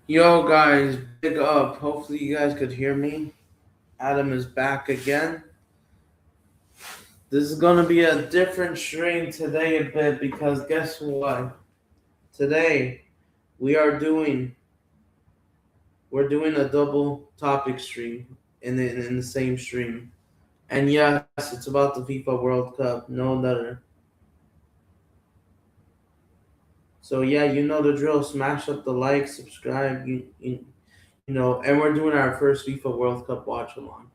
Yo, guys, big up. Hopefully, you guys could hear me. Adam is back again. This is gonna be a different stream today a bit because guess what? Today we are doing a double topic stream in the same stream. And yes, it's about the FIFA World Cup, no other. So yeah, you know the drill. Smash up the like, subscribe. And we're doing our first FIFA World Cup watch along.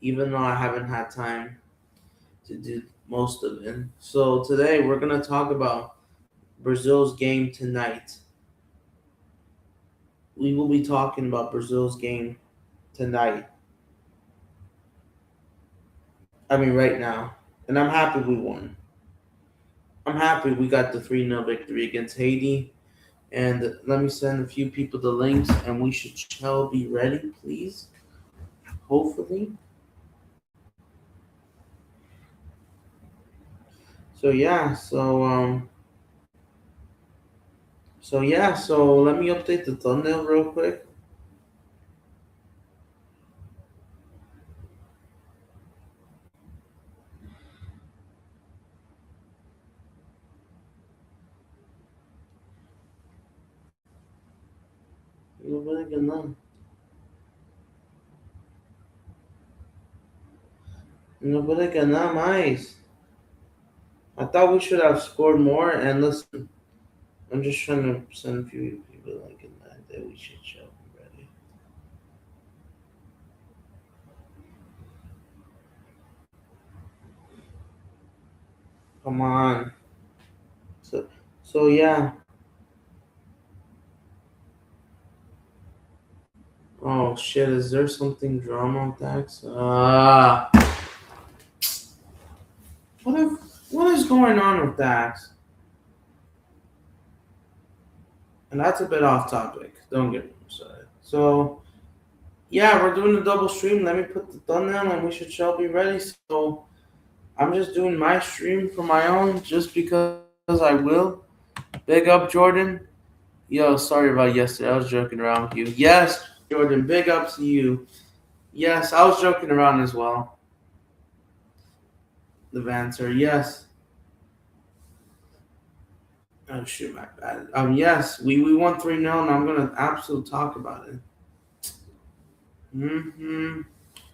Even though I haven't had time to do most of it. So today we're gonna talk about Brazil's game tonight. We will be talking about Brazil's game tonight. I mean, right now, and I'm happy we won. I'm happy we got the 3-0 victory against Haiti. And let me send a few people the links, and we shall be ready, please. Hopefully. So yeah, so let me update the thumbnail real quick. No puede ganar mais. I thought we should have scored more. And listen, I'm just trying to send a few people like in that we should show ready. Come on. So so yeah. Oh shit! Is there something drama with Dax? What if what is going on with Dax? And that's a bit off topic. Don't get me started. So yeah, we're doing a double stream. Let me put the thumbnail, and we shall be ready. So I'm just doing my stream for my own, just because I will. Big up, Jordan. Yo, sorry about yesterday. I was joking around with you. Yes, Jordan, big up to you. Yes, I was joking around as well. The Vanter, yes. Oh shoot, my bad. Yes, we won 3-0, and I'm gonna absolutely talk about it.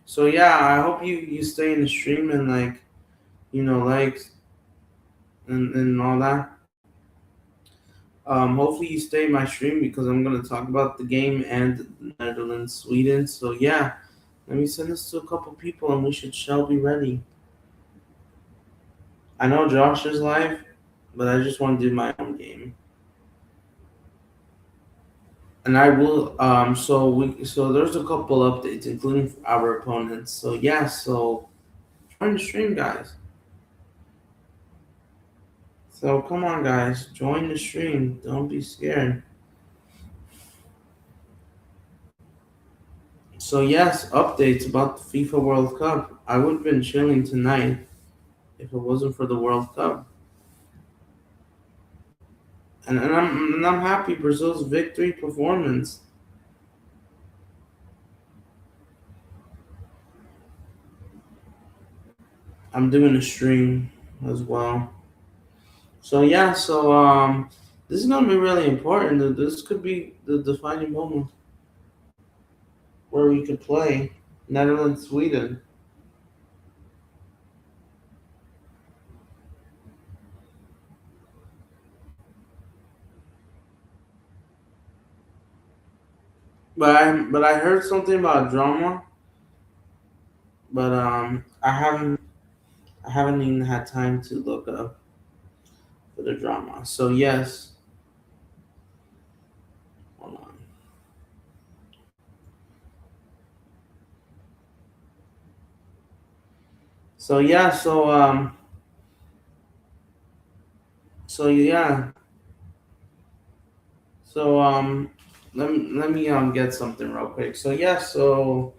So yeah, I hope you stay in the stream and likes and all that. Hopefully you stay in my stream because I'm gonna talk about the game and the Netherlands, Sweden. So yeah, let me send this to a couple people, and we shall be ready. I know Josh is live, but I just want to do my own game. And I will. So there's a couple updates, including our opponents. So yeah. So join the stream, guys. So come on, guys, join the stream. Don't be scared. So yes, updates about the FIFA World Cup. I would have been chilling tonight if it wasn't for the World Cup. And I'm happy Brazil's victory performance. I'm doing a stream as well. So yeah, this is gonna be really important. This could be the defining moment where we could play Netherlands, Sweden. But I heard something about drama, but I haven't even had time to look up for the drama. So yes, hold on. So yeah, so yeah, so let me get something real quick. So yeah, so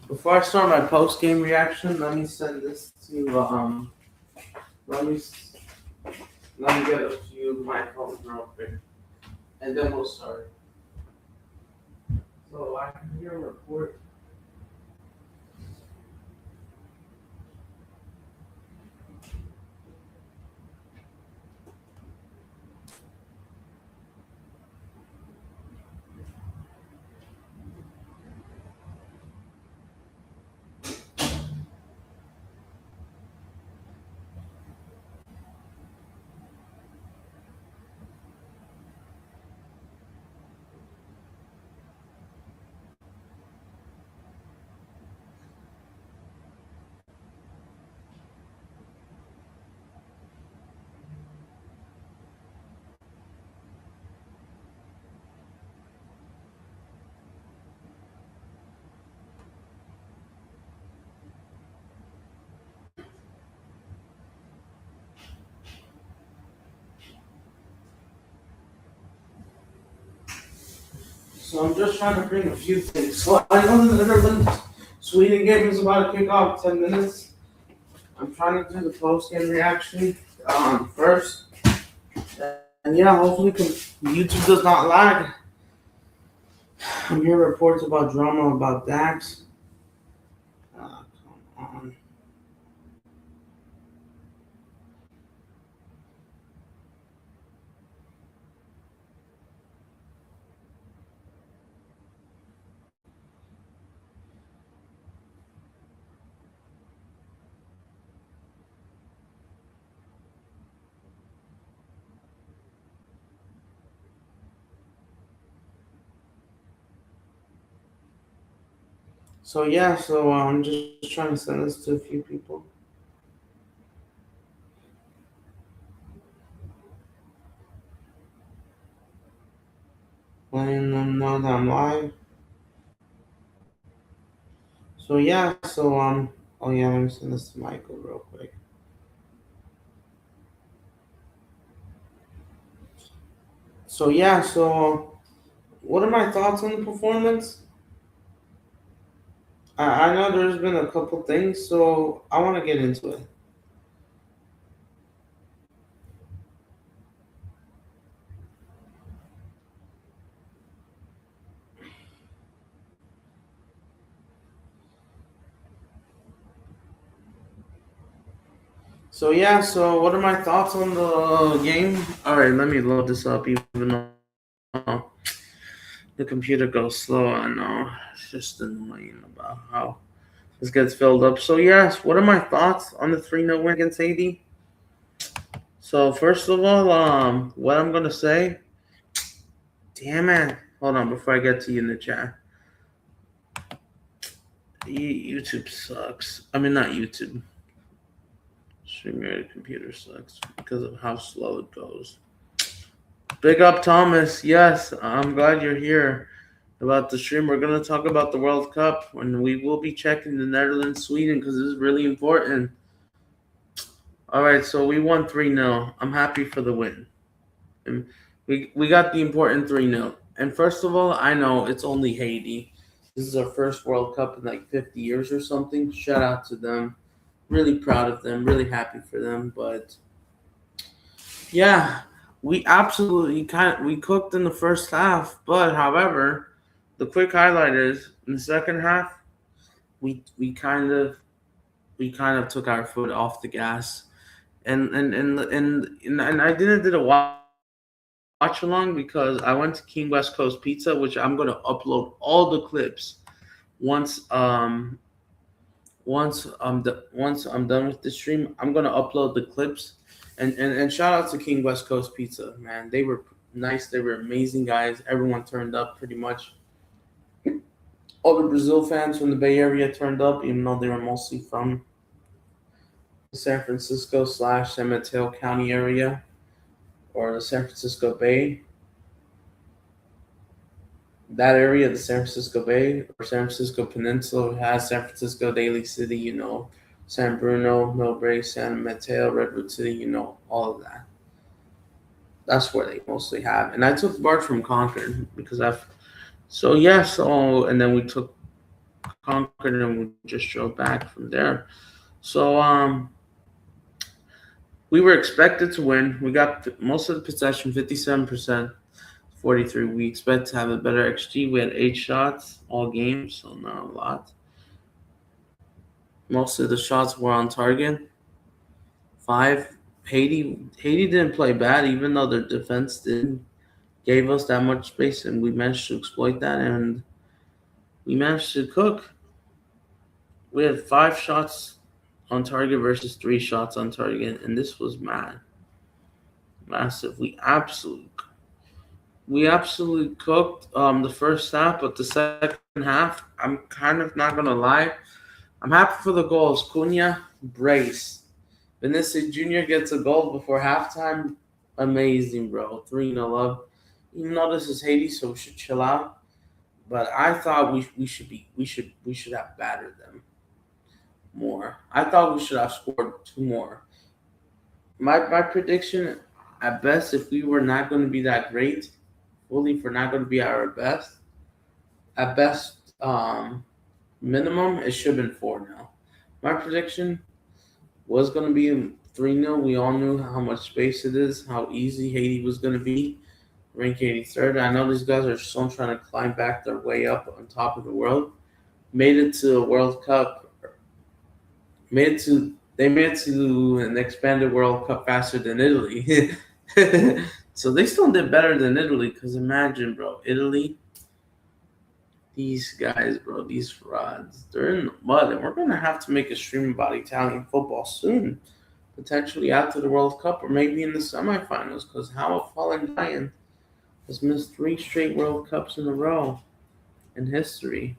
before I start my post game reaction, let me send this to let me let me get a few of my phone real quick, and then we'll start. So I can hear a report. So I'm just trying to bring a few things. So I know the Netherlands Sweden game is about to kick off 10 minutes. I'm trying to do the post game reaction first. And yeah, hopefully YouTube does not lag. I'm hearing reports about drama about Dax. Come on. So yeah, I'm just trying to send this to a few people, letting them know that I'm live. So yeah, oh yeah, let me send this to Michael real quick. So yeah, what are my thoughts on the performance? I know there's been a couple things, so I want to get into it. So yeah, what are my thoughts on the game? All right, let me load this up, even though the computer goes slow. I know it's just annoying about how this gets filled up. So yes, what are my thoughts on the 3-0 win against Haiti? So first of all, what I'm gonna say. Damn it! Hold on, before I get to you in the chat. YouTube sucks. I mean, not YouTube. StreamYard computer sucks because of how slow it goes. Big up, Thomas. Yes, I'm glad you're here. About the stream, we're gonna talk about the World Cup, and we will be checking the Netherlands, Sweden, because this is really important. All right, so we won 3-0. I'm happy for the win. And we got the important 3-0. And first of all, I know it's only Haiti. This is our first World Cup in like 50 years or something. Shout out to them. Really proud of them. Really happy for them. But yeah, we absolutely we cooked in the first half. But however, the quick highlight is in the second half, we we kind of took our foot off the gas. And I didn't do the watch along because I went to King West Coast Pizza, which I'm gonna upload all the clips once once I'm done with the stream. I'm gonna upload the clips and shout out to King West Coast Pizza, man. They were nice. They were amazing guys. Everyone turned up pretty much. All the Brazil fans from the Bay Area turned up, even though they were mostly from the San Francisco slash San Mateo County area or the San Francisco Bay. That area, the San Francisco Bay or San Francisco Peninsula, has San Francisco, Daly City, San Bruno, Millbrae, San Mateo, Redwood City, all of that. That's where they mostly have. And I took BART from Concord because and then we took Concord and we just drove back from there. So we were expected to win. We got most of the possession, 57%. 43. We expect to have a better XG. We had 8 shots all game, so not a lot. Most of the shots were on target. 5. Haiti didn't play bad, even though their defense didn't gave us that much space, and we managed to exploit that, and we managed to cook. We had 5 shots on target versus 3 shots on target, and this was massive. We absolutely cooked the first half, but the second half, I'm kind of not gonna lie, I'm happy for the goals. Cunha brace. Vinicius Jr. gets a goal before halftime. Amazing, bro. 3-0 up. Even though this is Haiti, so we should chill out. But I thought we should have battered them more. I thought we should have scored 2 more. My prediction, at best, if we were not going to be that great, fully, if we're not going to be at our best, at best, minimum, it should have been 4-0. My prediction was going to be 3-0. We all knew how much space it is, how easy Haiti was going to be. Rank 83rd. I know these guys are still trying to climb back their way up on top of the world. Made it to a World Cup. They made it to an expanded World Cup faster than Italy. So they still did better than Italy. Because imagine, bro, Italy. These guys, bro, these frauds, they're in the mud, and we're gonna have to make a stream about Italian football soon, potentially after the World Cup or maybe in the semifinals. Because how a fallen giant has missed 3 straight World Cups in a row in history.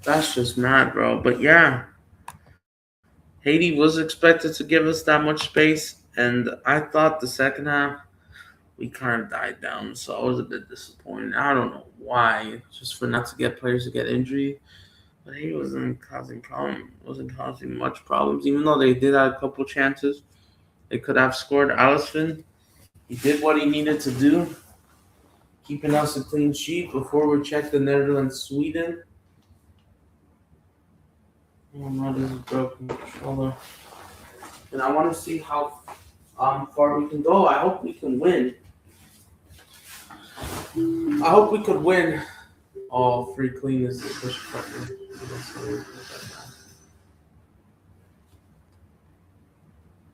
That's just mad, bro. But yeah, Haiti was expected to give us that much space, and I thought the second half we kind of died down, so I was a bit disappointed. I don't know why, just for not to get players to get injured. But he wasn't causing much problems, even though they did have a couple chances. They could have scored. Allison, he did what he needed to do, keeping us a clean sheet before we check the Netherlands, Sweden. Oh no, this is broken controller. And I want to see how far we can go. I hope we can win. I hope we could win. Oh, free clean is the push button.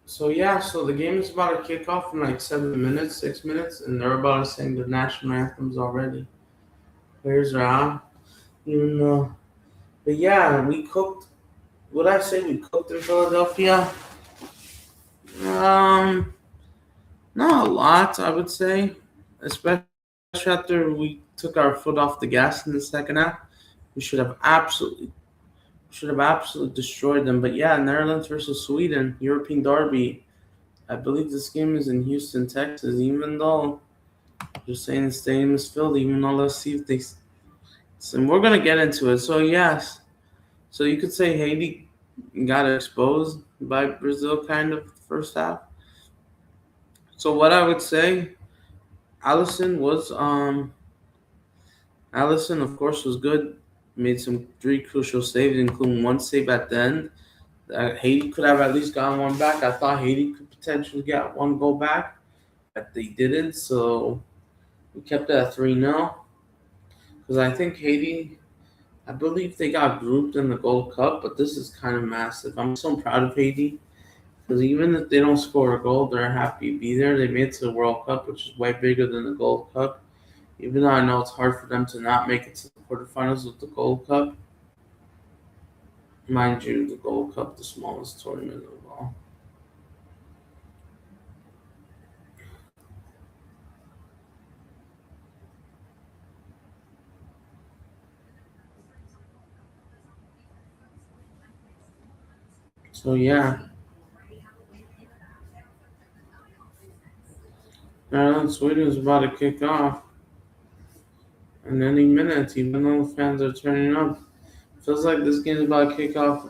So yeah, so the game is about to kick off in like 7 minutes, 6 minutes, and they're about to sing the national anthems already. Players are out, even though. But yeah, we cooked. Would I say we cooked in Philadelphia? Um, Not a lot, I would say, especially after we took our foot off the gas in the second half. We should have absolutely destroyed them. But yeah, Netherlands versus Sweden, European derby. I believe this game is in Houston, Texas. Even though just saying the stadium is filled, even though let's see if they. And we're gonna get into it. So yes, so you could say Haiti got exposed by Brazil, kind of first half. So what I would say, Allison was Allison of course was good. Made some 3 crucial saves, including one save at the end. Haiti could have at least gotten one back. I thought Haiti could potentially get one goal back, but they didn't. So we kept it at 3-0. Because I think Haiti, I believe they got grouped in the Gold Cup, but this is kind of massive. I'm so proud of Haiti. Because even if they don't score a goal, they're happy to be there. They made it to the World Cup, which is way bigger than the Gold Cup. Even though I know it's hard for them to not make it to the quarterfinals of the Gold Cup. Mind you, the Gold Cup, the smallest tournament of all. So yeah, now Sweden is about to kick off in any minute, even though the fans are turning up. Feels like this game is about to kick off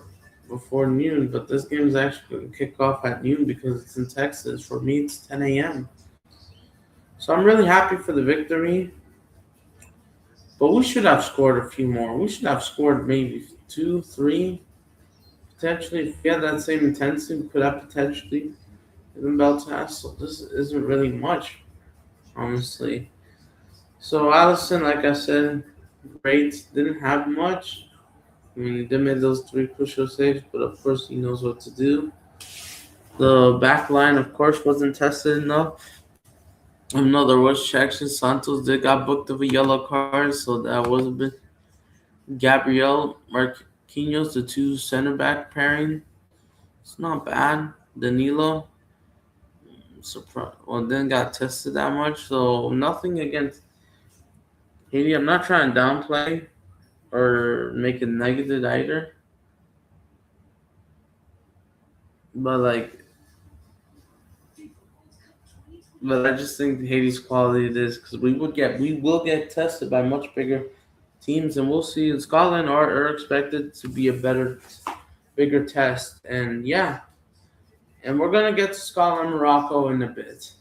before noon, but this game is actually going to kick off at noon because it's in Texas. For me, it's 10 a.m. So I'm really happy for the victory, but we should have scored a few more. We should have scored maybe 2, 3, potentially. If we had that same intensity, we could have potentially even Beltas. So this isn't really much. honestly. So Allison, like I said, great. Didn't have much. I mean, he did make those three crucial saves, but of course he knows what to do. The back line, of course, wasn't tested enough. No, there was checks. Santos did got booked of a yellow card, so that was a bit. Gabriel Marquinhos, the two center back pairing, it's not bad. Danilo, surprise. Well, didn't got tested that much, so nothing against Haiti. I'm not trying to downplay or make it negative either, but but I just think Haiti's quality it is because we will get tested by much bigger teams, and we'll see. In Scotland are expected to be a bigger test, and yeah, and we're gonna get to Scotland, Morocco in a bit,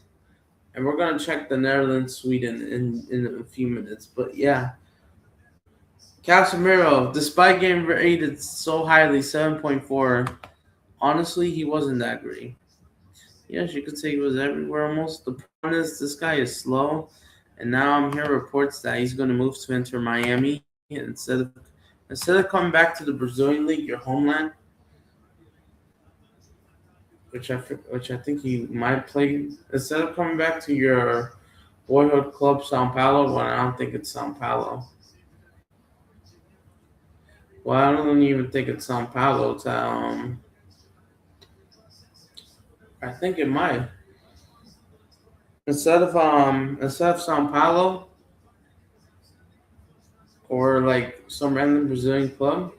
and we're gonna check the Netherlands, Sweden in a few minutes. But yeah, Casemiro, despite getting rated so highly, 7.4, honestly, he wasn't that great. Yes, you could say he was everywhere almost. The problem is this guy is slow, and now I'm hearing reports that he's going to move to Inter Miami instead of coming back to the Brazilian league, your homeland, which I think he might play. Instead of coming back to your boyhood club, Sao Paulo. Well, I don't think it's Sao Paulo. Well, I don't even think it's Sao Paulo. I think it might. Instead of Sao Paulo or like some random Brazilian club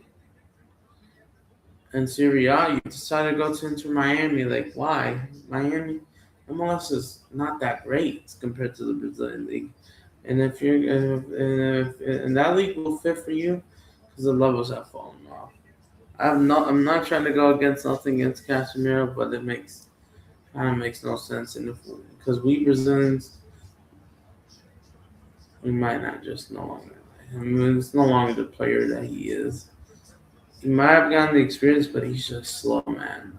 in Serie A, you decide to go to Inter Miami. Like, why? Miami MLS is not that great compared to the Brazilian league. And if that league will fit for you, because the levels have fallen off. I'm not trying to go against nothing against Casemiro, but it makes no sense in the because we Brazilians we might not just no longer. I mean, it's no longer the player that he is. He might have gotten the experience, but he's just slow, man.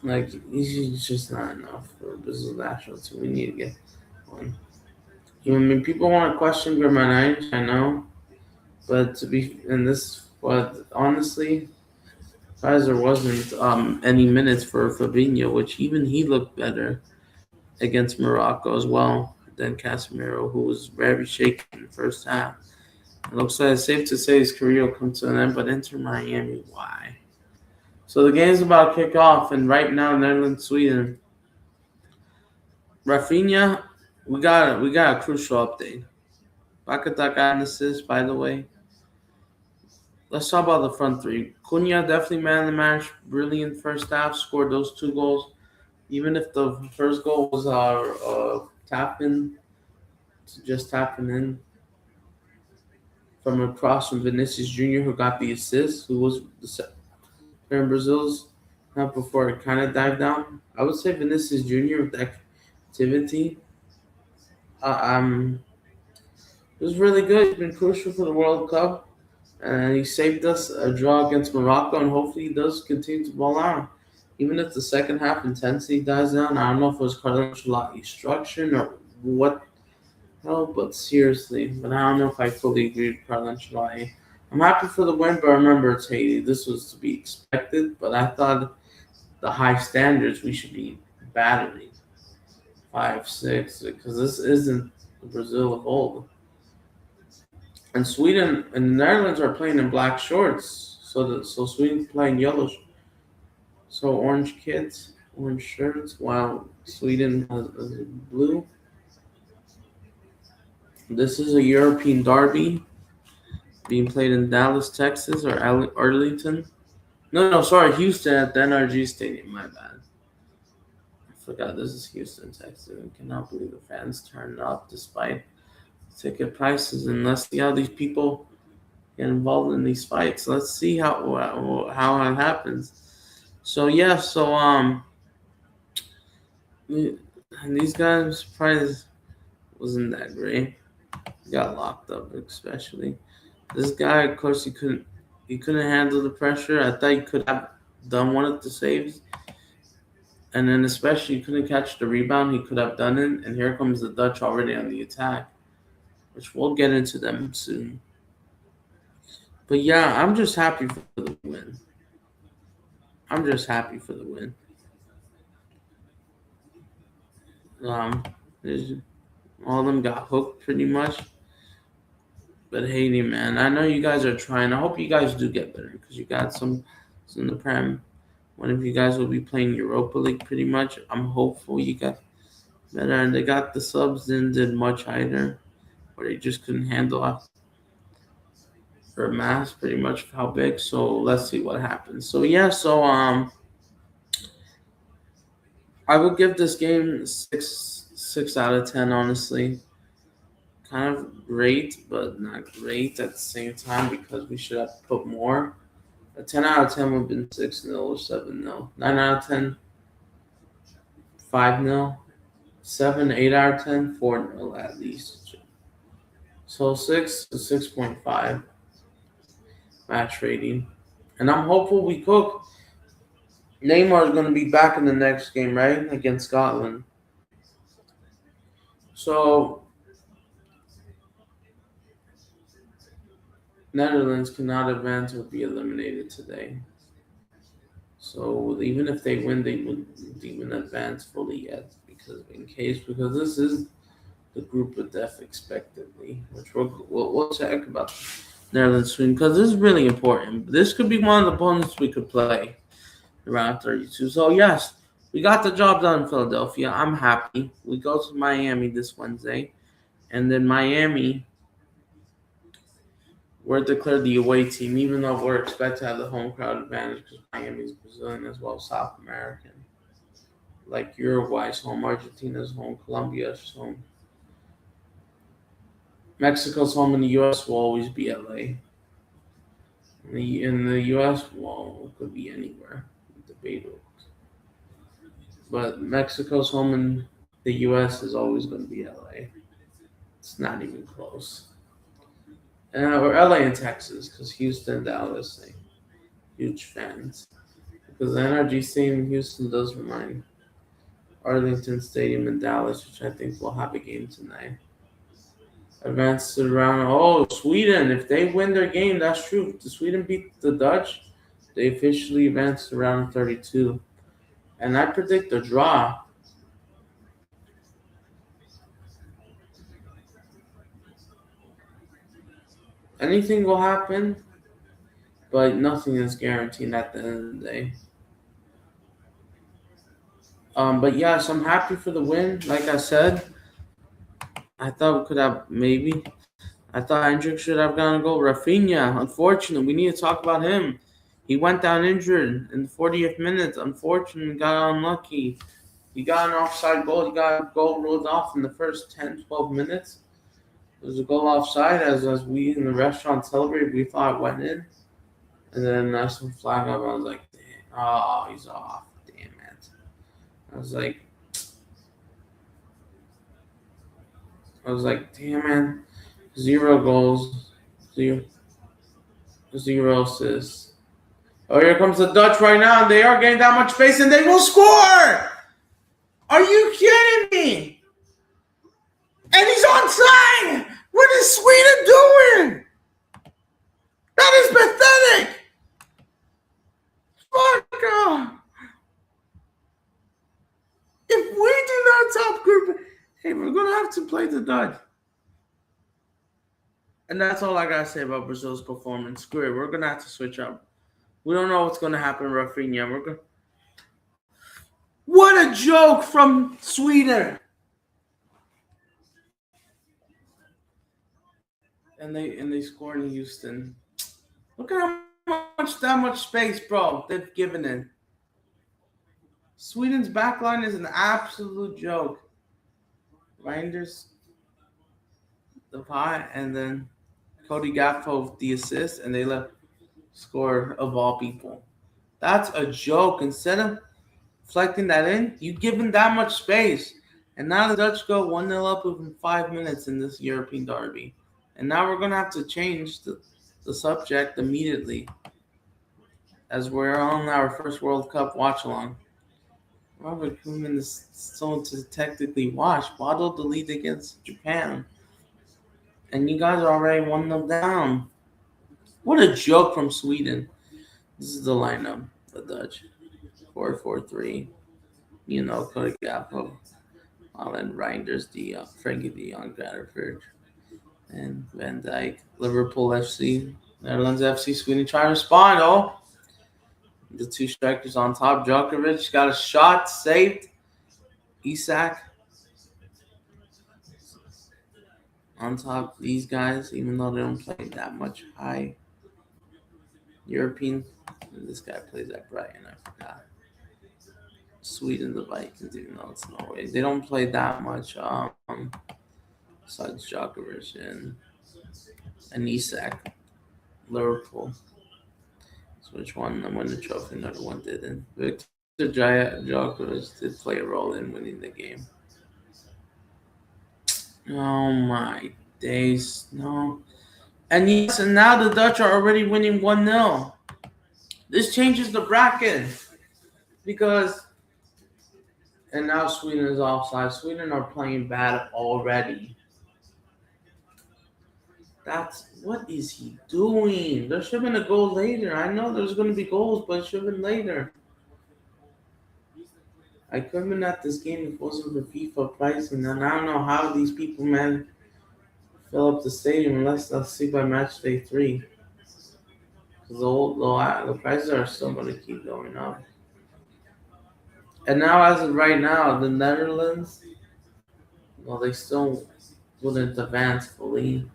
Like he's just not enough for Brazil national team. We need to get one. I mean, people want to question Grimaldi, I know, but to be in this, but honestly, Pfizer wasn't any minutes for Fabinho, which even he looked better against Morocco as well than Casemiro, who was very shaky in the first half. It looks like it's safe to say his career will come to an end, but Inter Miami, why? So the game's about to kick off, and right now, Netherlands, Sweden. Rafinha, we got a crucial update. Bakata got an assist, by the way. Let's talk about the front three. Cunha definitely man of the match. Brilliant first half. Scored those two goals. Even if the first goal was tapping, just tapping in from across from Vinicius Jr., who got the assist, who was the player in Brazil's not before it kind of dived down. I would say Vinicius Jr. with that activity. Um, it was really good. He's been crucial for the World Cup, and he saved us a draw against Morocco, and hopefully he does continue to ball out. Even if the second half intensity dies down, I don't know if it was Carlo Ancelotti's structure or what. No, but seriously, but I don't know if I fully agree with Carlo Ancelotti. I'm happy for the win, but remember it's Haiti. This was to be expected, but I thought the high standards we should be battering 5-6 because this isn't the Brazil of old. And Sweden and the Netherlands are playing in black shorts, so Sweden's playing yellow, so orange kits, orange shirts, while Sweden has blue. This is a European derby being played in Dallas, Texas, or Arlington. No, sorry, Houston at the NRG Stadium. My bad. I forgot this is Houston, Texas. I cannot believe the fans turned up despite ticket prices. And let's see how these people get involved in these fights. Let's see how it happens. So yeah, these guys' price wasn't that great. Got locked up, especially this guy. Of course, he couldn't handle the pressure. I thought he could have done one of the saves. And then especially he couldn't catch the rebound, he could have done it. And here comes the Dutch already on the attack, which we'll get into them soon. But yeah, I'm just happy for the win. I'm just happy for the win. Um, all of them got hooked pretty much. But Haiti, man, I know you guys are trying. I hope you guys do get better because you got some in the Prem. One of you guys will be playing Europa League pretty much. I'm hopeful you got better. And they got the subs in did much either, or they just couldn't handle her mass pretty much how big. So let's see what happens. So yeah, I would give this game six out of 10. Honestly, kind of great, but not great at the same time because we should have put more. A 10 out of 10 would have been 6-0 or 7-0. 9 out of 10, 5-0. 7, 8 out of 10, 4-0 at least. So 6 to 6.5 match rating. And I'm hopeful we cook. Neymar is going to be back in the next game, right? Against Scotland. So Netherlands cannot advance or be eliminated today. So even if they win, they wouldn't even advance fully yet because this is the group of death expectedly, which we'll check about Netherlands soon because this is really important. This could be one of the opponents we could play around 32. So yes, we got the job done in Philadelphia. I'm happy. We go to Miami this Wednesday, and then Miami, we're declared the away team, even though we're expected to have the home crowd advantage because Miami is Brazilian as well as South American. Like Uruguay's home, Argentina's home, Colombia's home. Mexico's home in the U.S. will always be LA. In the U.S., well, it could be anywhere. Debatable. But Mexico's home in the U.S. is always going to be LA. It's not even close. Or LA and Texas, because Houston, Dallas, they huge fans. Because the NRG Stadium in Houston does remind Arlington Stadium in Dallas, which I think will have a game tonight. Advanced to the round. Oh, Sweden! If they win their game, that's true. If Sweden beat the Dutch, they officially advanced to round 32. And I predict a draw. Anything will happen, but nothing is guaranteed at the end of the day. But yes, I'm happy for the win. Like I said, I thought we could have maybe. I thought Hendrick should have gotten a goal. Rafinha, unfortunately, we need to talk about him. He went down injured in the 40th minute. Unfortunately, got unlucky. He got an offside goal. He got a goal ruled off in the first 10, 12 minutes. It was a goal offside as we in the restaurant celebrated. We thought it went in. And then some flag up. I was like, damn. Oh, he's off. Damn it. I was like, damn, man. 0 goals. Zero assists. Oh, here comes the Dutch right now. They are getting that much space and they will score! Are you kidding me? And he's onside! What is Sweden doing? That is pathetic! Fuck off! If we do not top group, hey, we're gonna have to play the Dutch. And that's all I gotta say about Brazil's performance. Screw it, we're gonna have to switch up. We don't know what's gonna happen, Rafinha. What a joke from Sweden! And they scored in Houston. Look at how much space, bro, they've given it. Sweden's backline is an absolute joke. Reinders the pot, and then Cody Gakpo the assist, and they left score of all people. That's a joke. Instead of deflecting that in, you give them that much space. And now the Dutch go 1-0 up within 5 minutes in this European derby. And now we're going to have to change the subject immediately as we're on our first World Cup watch-along. Robert Koeman is so to technically watch. Bottled the lead against Japan, and you guys are already 1-0 down. What a joke from Sweden. This is the lineup. The Dutch 4-4-3. You know, Cody Gakpo, Alan Reinders, Frankie De Jong, Gratterford, and Van Dijk. Liverpool FC, Netherlands FC, Sweden trying to respond. Oh, the two strikers on top. Djokovic got a shot saved. Isak on top. These guys, even though they don't play that much high European, this guy plays at Brighton. I forgot. Sweden, the Vikings, even though it's Norway, they don't play that much. Besides Djokovic and Isak, Liverpool. So which one won the trophy? Another one didn't. Victor Djokovic did play a role in winning the game. Oh my days, no. And yes, and now the Dutch are already winning 1-0. This changes the bracket because, and now Sweden is offside. Sweden are playing bad already. What is he doing? There should have been a goal later. I know there's going to be goals, but it should have been later. I could have been at this game if it wasn't for FIFA pricing, and I don't know how these people, man, fill up the stadium unless they'll see by match day 3. Because the prices are still going to keep going up. And now, as of right now, the Netherlands, well, they still wouldn't advance fully.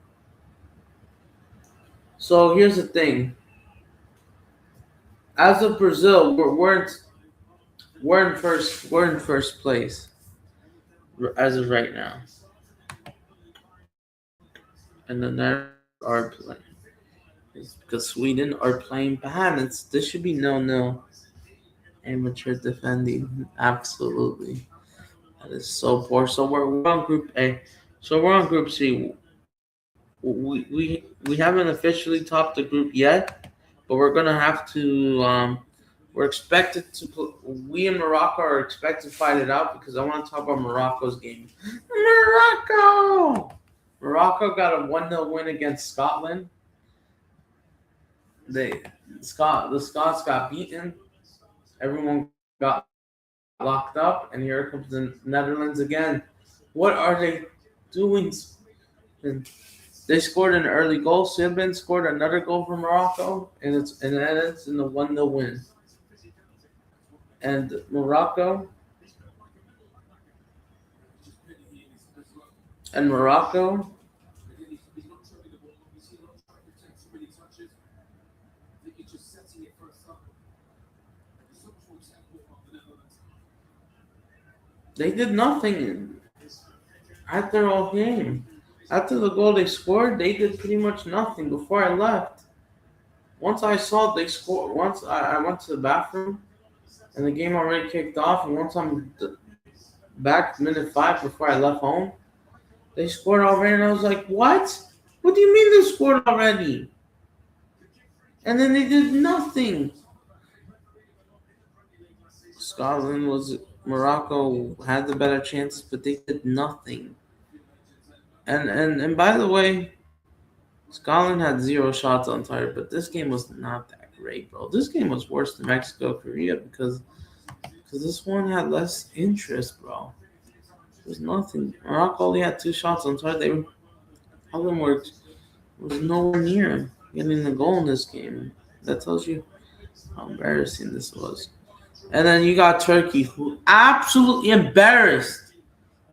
So here's the thing. As of Brazil, we're in first place as of right now, and the Netherlands are playing. It's because Sweden are playing bad. This should be 0-0. Amateur defending, absolutely. That is so poor. So we're on Group A. So we're on Group C. We haven't officially topped the group yet, but we're gonna have to. We're expected to. We and Morocco are expected to fight it out because I want to talk about Morocco's game. Morocco got a 1-0 win against Scotland. The Scots got beaten. Everyone got locked up, and here comes the Netherlands again. What are they doing? They scored an early goal. Sibin scored another goal for Morocco, and it's in the 1-0 win. And Morocco they did nothing at their whole game. After the goal they scored, they did pretty much nothing before I left. Once I saw they scored, once I went to the bathroom and the game already kicked off, and once I'm back minute 5 before I left home, they scored already, and I was like, what? What do you mean they scored already? And then they did nothing. Morocco had the better chances, but they did nothing. And by the way, Scotland had 0 shots on target, but this game was not that great, bro. This game was worse than Mexico, Korea because this one had less interest, bro. There's nothing. Morocco only had 2 shots on target. Holland was nowhere near getting the goal in this game. That tells you how embarrassing this was. And then you got Turkey, who absolutely embarrassed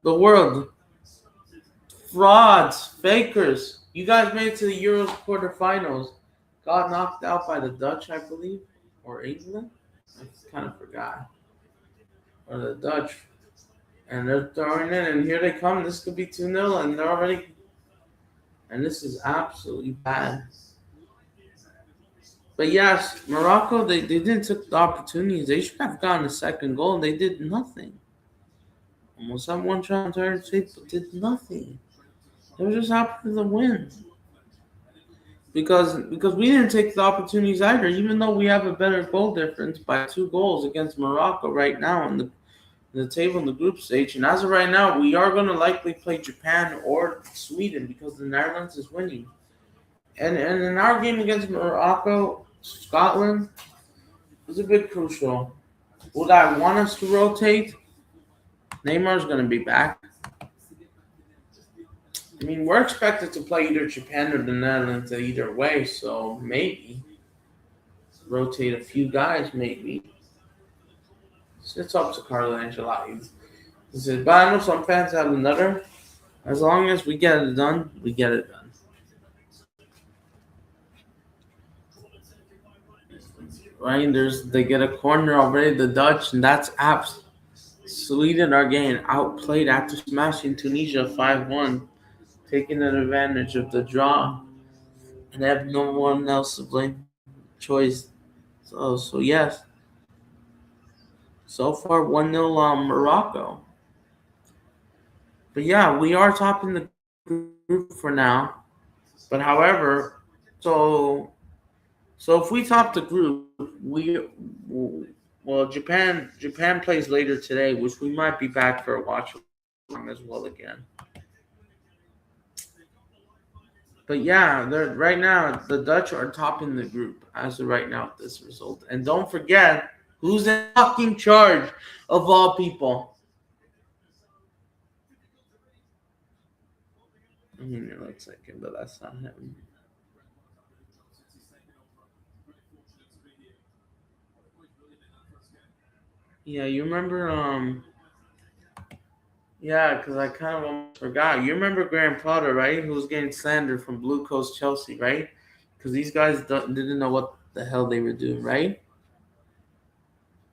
the world. Frauds, fakers. You guys made it to the Euros quarterfinals. Got knocked out by the Dutch, I believe, or England. I kind of forgot. Or the Dutch. And they're throwing in, and here they come. This could be 2-0, and they're already. And this is absolutely bad. But yes, Morocco, they didn't take the opportunities. They should have gotten a second goal, and they did nothing. Almost had one shot on target, but did nothing. They were just happy to win. Because we didn't take the opportunities either, even though we have a better goal difference by 2 goals against Morocco right now in the table in the group stage. And as of right now, we are going to likely play Japan or Sweden because the Netherlands is winning. And in our game against Morocco, Scotland is a bit crucial. Would I want us to rotate? Neymar's going to be back. I mean, we're expected to play either Japan or the Netherlands either way, so maybe rotate a few guys, maybe. So it's up to Carlo Ancelotti. But I know some fans have another. As long as we get it done, we get it done. Right? They get a corner already, the Dutch, and that's apps. Sweden are getting outplayed after smashing Tunisia 5-1, taking an advantage of the draw, and have no one else to blame. Choice. So yes. So far, 1-0 on Morocco. But yeah, we are topping the group for now. But however, so if we top the group, Japan plays later today, which we might be back for a watch along as well again. But yeah, right now the Dutch are topping the group as of right now with this result. And don't forget who's in fucking charge of all people. I mean, it looks like him, but that's not him. Yeah, you remember yeah, because I kind of almost forgot. You remember Graham Potter, right? Who was getting slandered from Blue Coast Chelsea, right? Because these guys didn't know what the hell they were doing, right?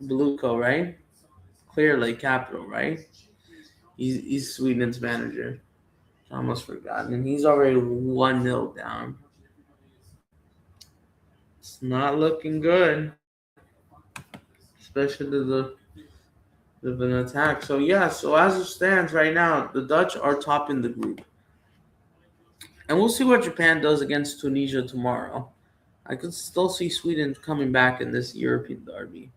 Blue Co, right? Clear Lake Capital, right? He's Sweden's manager. I almost forgot. And he's already 1-0 down. It's not looking good. Especially an attack. So yeah, so as it stands right now, the Dutch are topping the group. And we'll see what Japan does against Tunisia tomorrow. I could still see Sweden coming back in this European derby.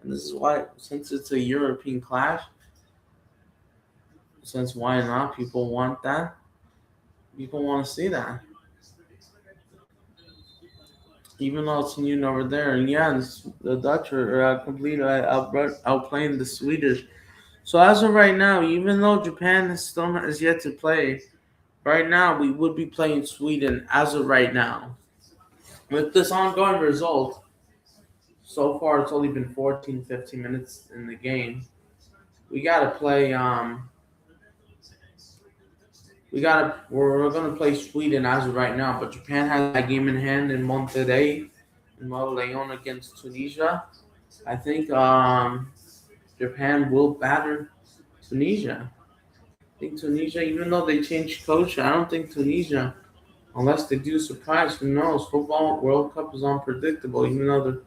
And this is why, since it's a European clash, since why not? People want that. People want to see that. Even though it's new over there. And yeah, the Dutch are completely outplaying the Swedish. So as of right now, even though Japan still has yet to play, right now we would be playing Sweden as of right now. With this ongoing result, so far it's only been 14, 15 minutes in the game. We gotta play. We're gonna play Sweden as of right now, but Japan has that game in hand in Monterrey, in Leon against Tunisia. I think Japan will batter Tunisia. I think Tunisia, even though they changed coach, I don't think Tunisia, unless they do surprise, who knows? Football World Cup is unpredictable, even though they're.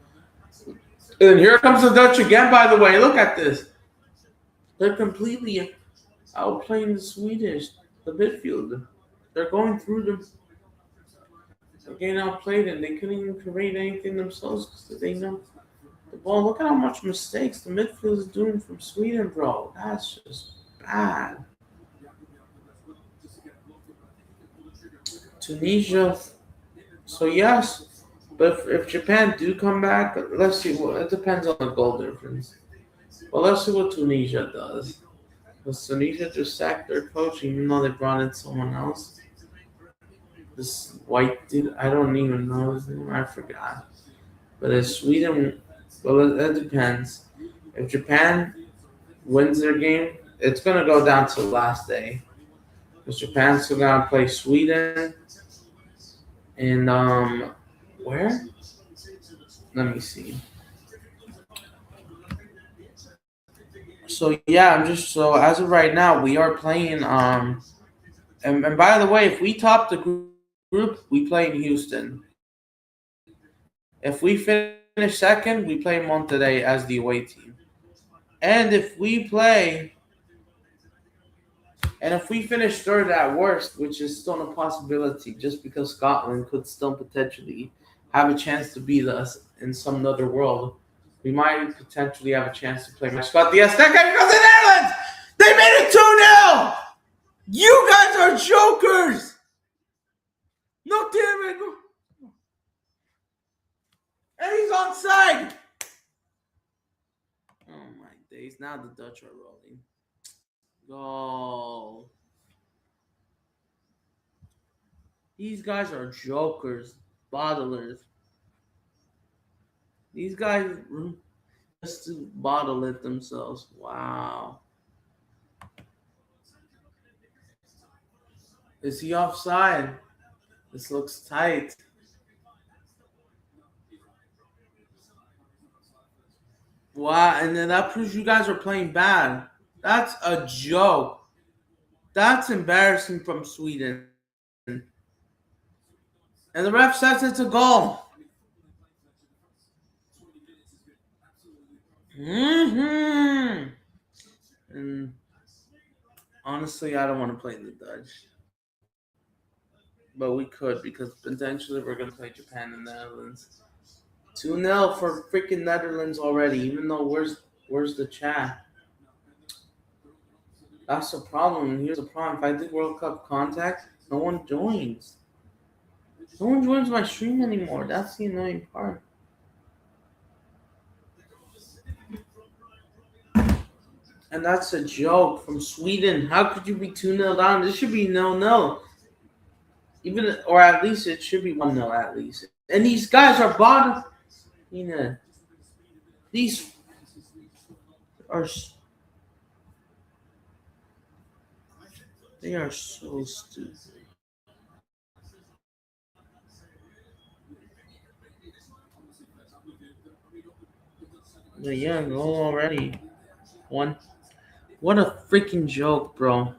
And here comes the Dutch again, by the way. Look at this. They're completely outplaying the Swedish, the midfield. They're going through them. They're getting outplayed, and they couldn't even create anything themselves because they know the ball. Look at how much mistakes the midfield is doing from Sweden, bro. That's just bad. Tunisia. So yes, but if Japan do come back, let's see. Well, it depends on the goal difference. Well, let's see what Tunisia does. Because Tunisia just sacked their coach, even though they brought in someone else. This white dude, I don't even know his name. I forgot. But if Sweden, well, it depends. If Japan wins their game, it's gonna go down to the last day. Because Japan's still gonna play Sweden, and where? Let me see. So yeah, I'm just so as of right now, we are playing. And by the way, if we top the group, we play in Houston. If we finish second, we play Monterrey as the away team. And if we finish third at worst, which is still a possibility, just because Scotland could still potentially have a chance to beat us in some other world, we might potentially have a chance to play match. But the Azteca because the Netherlands, they made it 2-0. You guys are jokers. No, damn it. And he's onside. Oh my days. Now the Dutch are rolling. Go. These guys are jokers, bottlers. These guys just to bottle it themselves. Wow. Is he offside? This looks tight. Wow, and then that proves you guys are playing bad. That's a joke. That's embarrassing from Sweden. And the ref says it's a goal. Mm-hmm. And honestly, I don't want to play the Dutch. But we could because potentially we're going to play Japan and Netherlands. 2-0 for freaking Netherlands already, even though where's the chat? That's the problem. Here's the problem. If I did World Cup contact, no one joins. No one joins my stream anymore. That's the annoying part. And that's a joke from Sweden. How could you be 2-0 down? This should be 0-0. Even, or at least it should be 1-0 at least. And these guys are bottom. You know, these are. They are so stupid. But yeah, goal already. One. What a freaking joke, bro.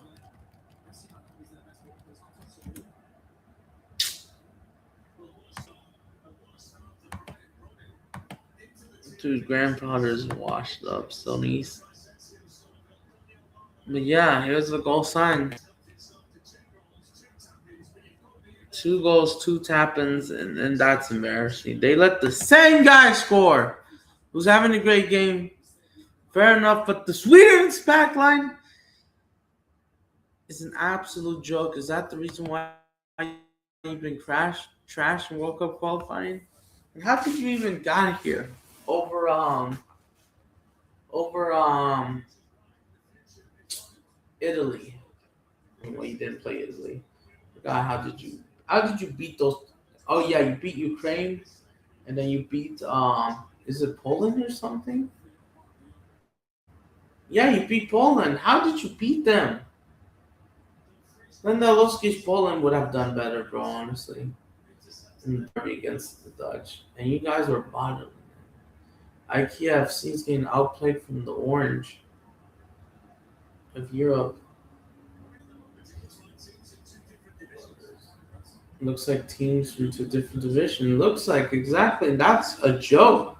Dude, grandfather's washed up, so he's. But yeah, here's the goal sign. 2 goals, 2 tap-ins, and that's embarrassing. They let the same guy score, who's having a great game. Fair enough, but the Sweden's back line is an absolute joke. Is that the reason why you've been trash in World Cup qualifying? And how did you even got here over Italy? Well, you didn't play Italy. God, how did you beat those? Oh yeah, you beat Ukraine, and then you beat is it Poland or something? Yeah, you beat Poland. How did you beat them? Lewandowski's Poland would have done better, bro. Honestly, in the derby against the Dutch, and you guys were bottom. IKEA FC's getting outplayed from the orange of Europe. Looks like teams from two different divisions. Looks like exactly. That's a joke.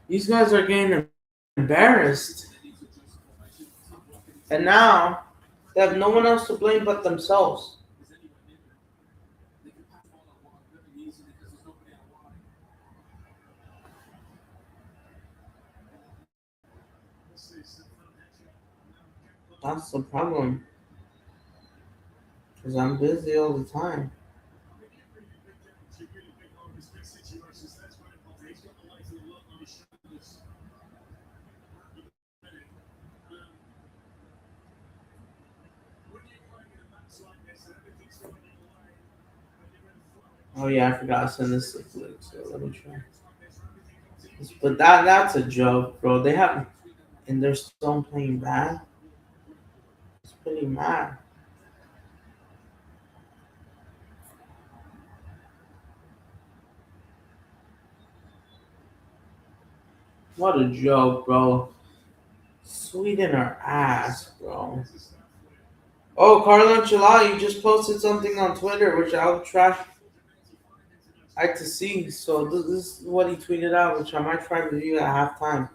These guys are getting embarrassed. And now they have no one else to blame but themselves. That's the problem. Because I'm busy all the time. Oh yeah, I forgot to send this to Flick, so let me try. But that's a joke, bro. They have and they're still playing bad. It's pretty mad. What a joke, bro. Sweden are ass, bro. Oh, Carlo Ancelotti just posted something on Twitter, which I'll try to see. So this is what he tweeted out, which I might try to review at halftime.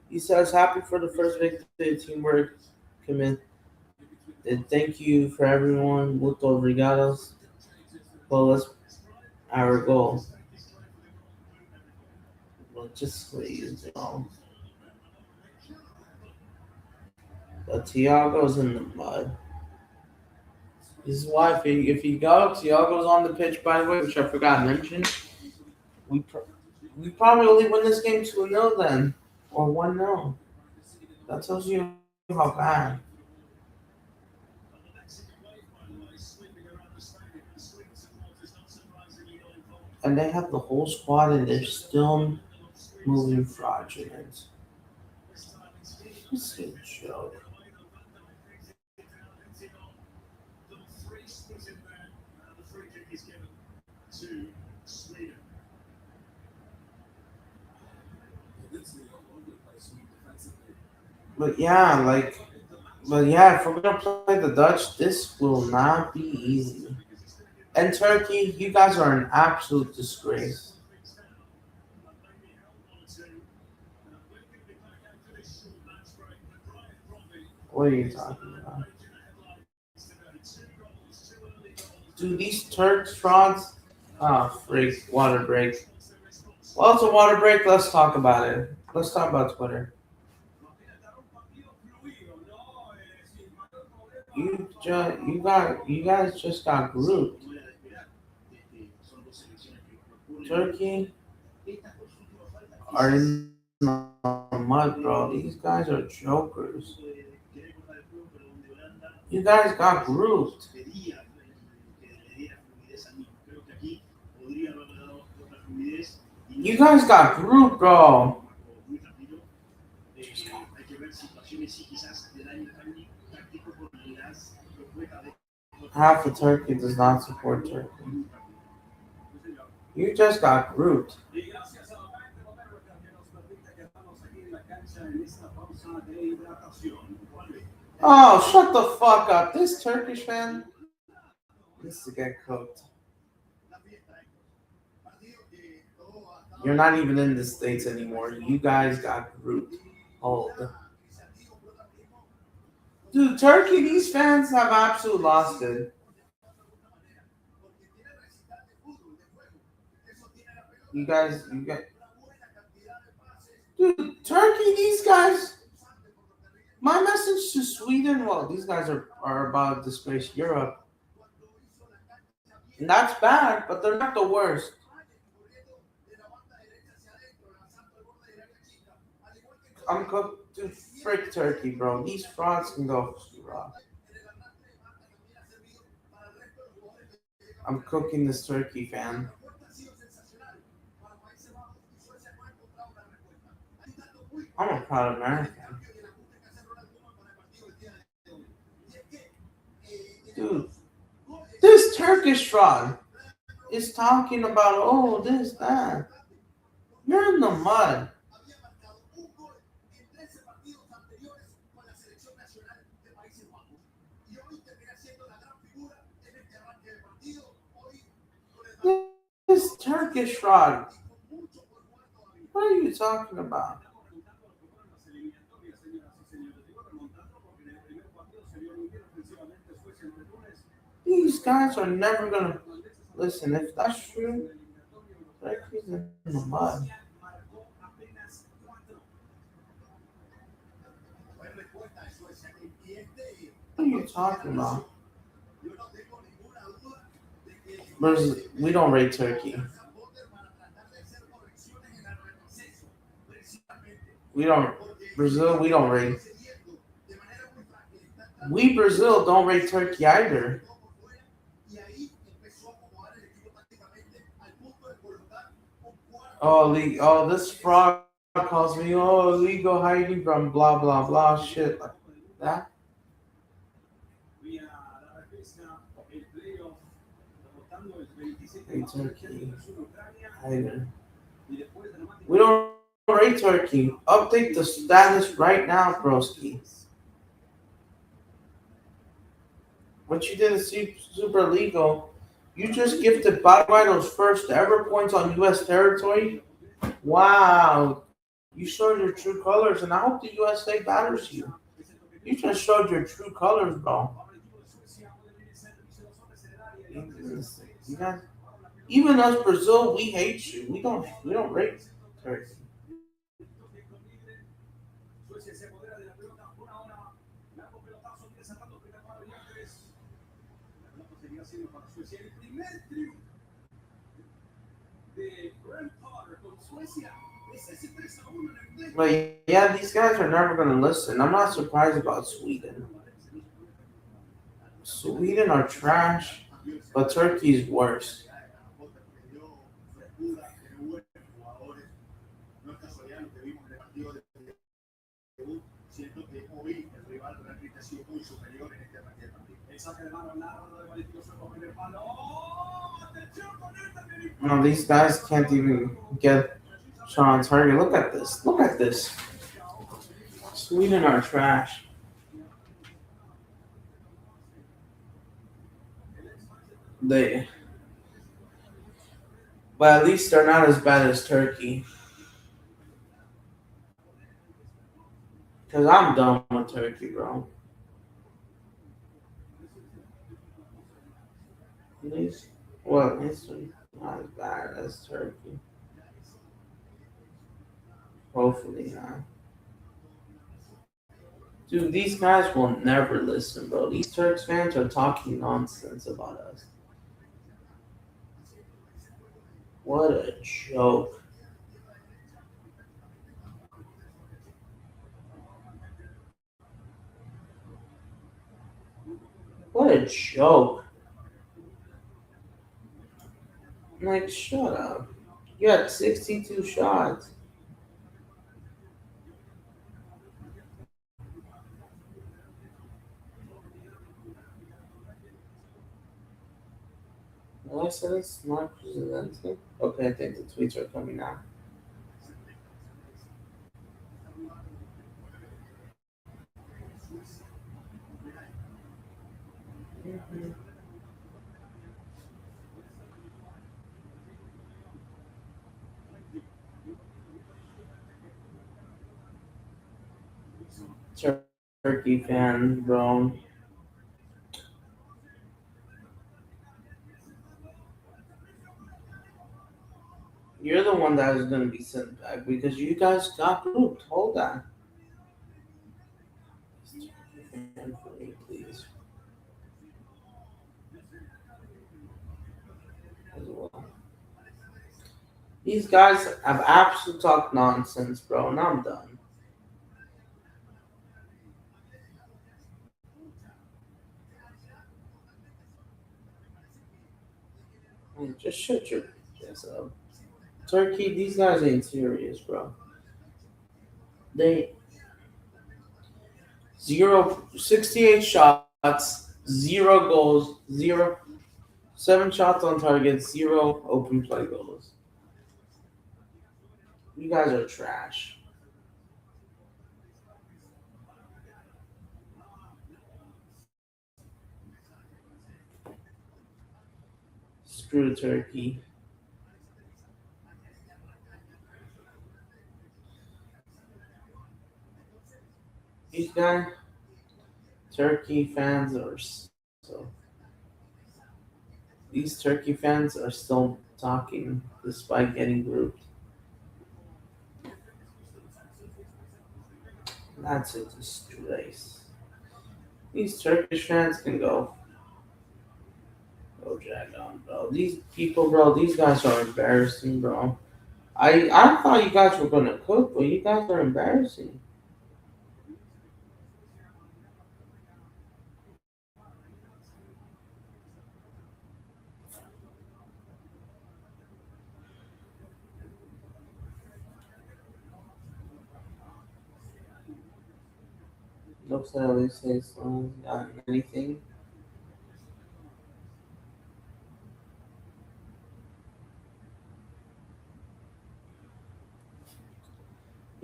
He says, "Happy for the first victory, teamwork, commit, and thank you for everyone. Muito obrigados. Well, let's our goal." just squeeze. But Tiago's in the mud. This is why if he goes, Tiago's on the pitch. By the way, which I forgot to mention, we pro- we probably only win this game 2-0 then, or 1-0. That tells you how bad. And they have the whole squad, and they're still moving fraudulent. This is a joke. But yeah, if we're gonna play the Dutch, this will not be easy. And Turkey, you guys are an absolute disgrace. What are you talking about? Dude, these Turks frauds. Oh, freak. Water break. Well, it's a water break. Let's talk about it. Let's talk about Twitter. You guys just got grouped. Turkey are in the mud, bro. These guys are jokers. You guys got grouped. You guys got grouped, bro. Half of Turkey does not support Turkey. You just got grouped. Oh, shut the fuck up. This Turkish fan needs to get cooked. You're not even in the States anymore. You guys got grouped. Hold. Dude, Turkey, these fans have absolute lost it. You guys, dude, Turkey, these guys. My message to Sweden, well, these guys are about to disgrace Europe. And that's bad, but they're not the worst. I'm cooked, dude, frick Turkey, bro. These frauds can go raw. I'm cooking this turkey, fan. I'm a proud American. Dude, this Turkish fraud is talking about, oh, this, that. You're in the mud. This Turkish fraud. What are you talking about? These guys are never gonna listen. If that's true, Turkey's in the mud. What are you talking about? We don't rate Turkey. We don't Brazil. We don't rate. We Brazil don't rate Turkey either. Oh, this fraud calls me. Oh, illegal hiding from blah blah blah shit like that. Hey, Turkey either. We don't rate Turkey. Update the status right now, broski. What you did is super legal. You just gifted Paraguay those first ever points on U.S. territory. Wow. You showed your true colors, and I hope the USA batters you. You just showed your true colors, bro. You guys, even us Brazil, we hate you. We don't rate Turkey. But yeah, these guys are never gonna listen. I'm not surprised about Sweden. Sweden are trash, but Turkey's worse. No, these guys can't even get Sean target. Look at this. Look at this. Sweden are trash. They, but at least they're not as bad as Turkey. Cause I'm done with Turkey, bro. At least, well, at least they're not as bad as Turkey. Hopefully not. Dude, these guys will never listen, bro. These Turks fans are talking nonsense about us. What a joke. What a joke. Like, shut up. You had 62 shots. Did I say this? Mark Presidente? Okay, I think the tweets are coming out. Mhm. Turkey fan, bro. You're the one that is going to be sent back because you guys got grouped. Hold on. Fan for me, please. As well. These guys have absolute talk nonsense, bro, and I'm done. Man, just shut your ass up. Turkey, these guys ain't serious, bro. They zero 68 shots, zero goals, zero 7 shots on target, zero open play goals. You guys are trash. Screw Turkey. These guys, Turkey fans are so. These Turkey fans are still talking despite getting grouped. That's a disgrace. These Turkish fans can go drag on, bro. These people, bro, these guys are embarrassing, bro. I thought you guys were gonna cook, but you guys are embarrassing. Looks like they say someone's gotten anything.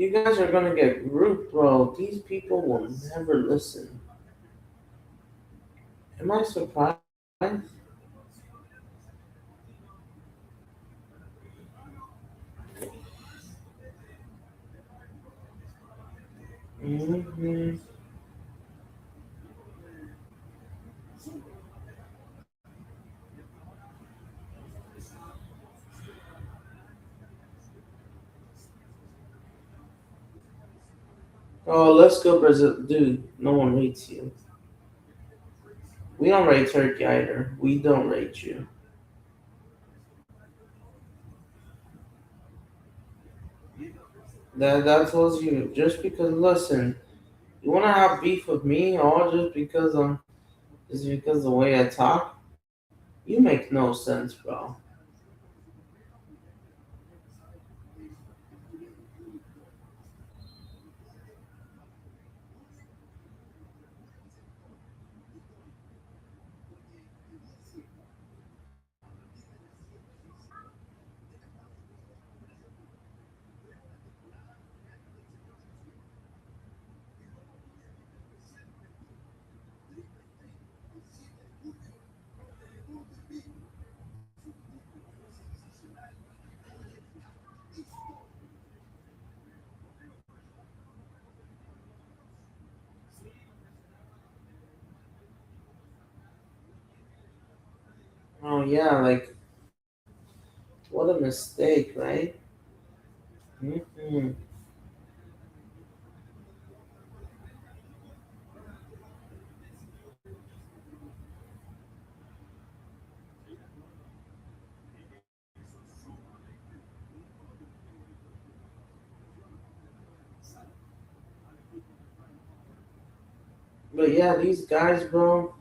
You guys are gonna get grouped, bro. These people will never listen. Am I surprised? Hmm. Oh, let's go, Brazil. Dude, no one hates you. We don't rate Turkey either. We don't rate you. That tells you just because listen, you wanna have beef with me all just because the way I talk? You make no sense, bro. Oh yeah, like what a mistake, right? Hmm. But yeah, these guys, bro,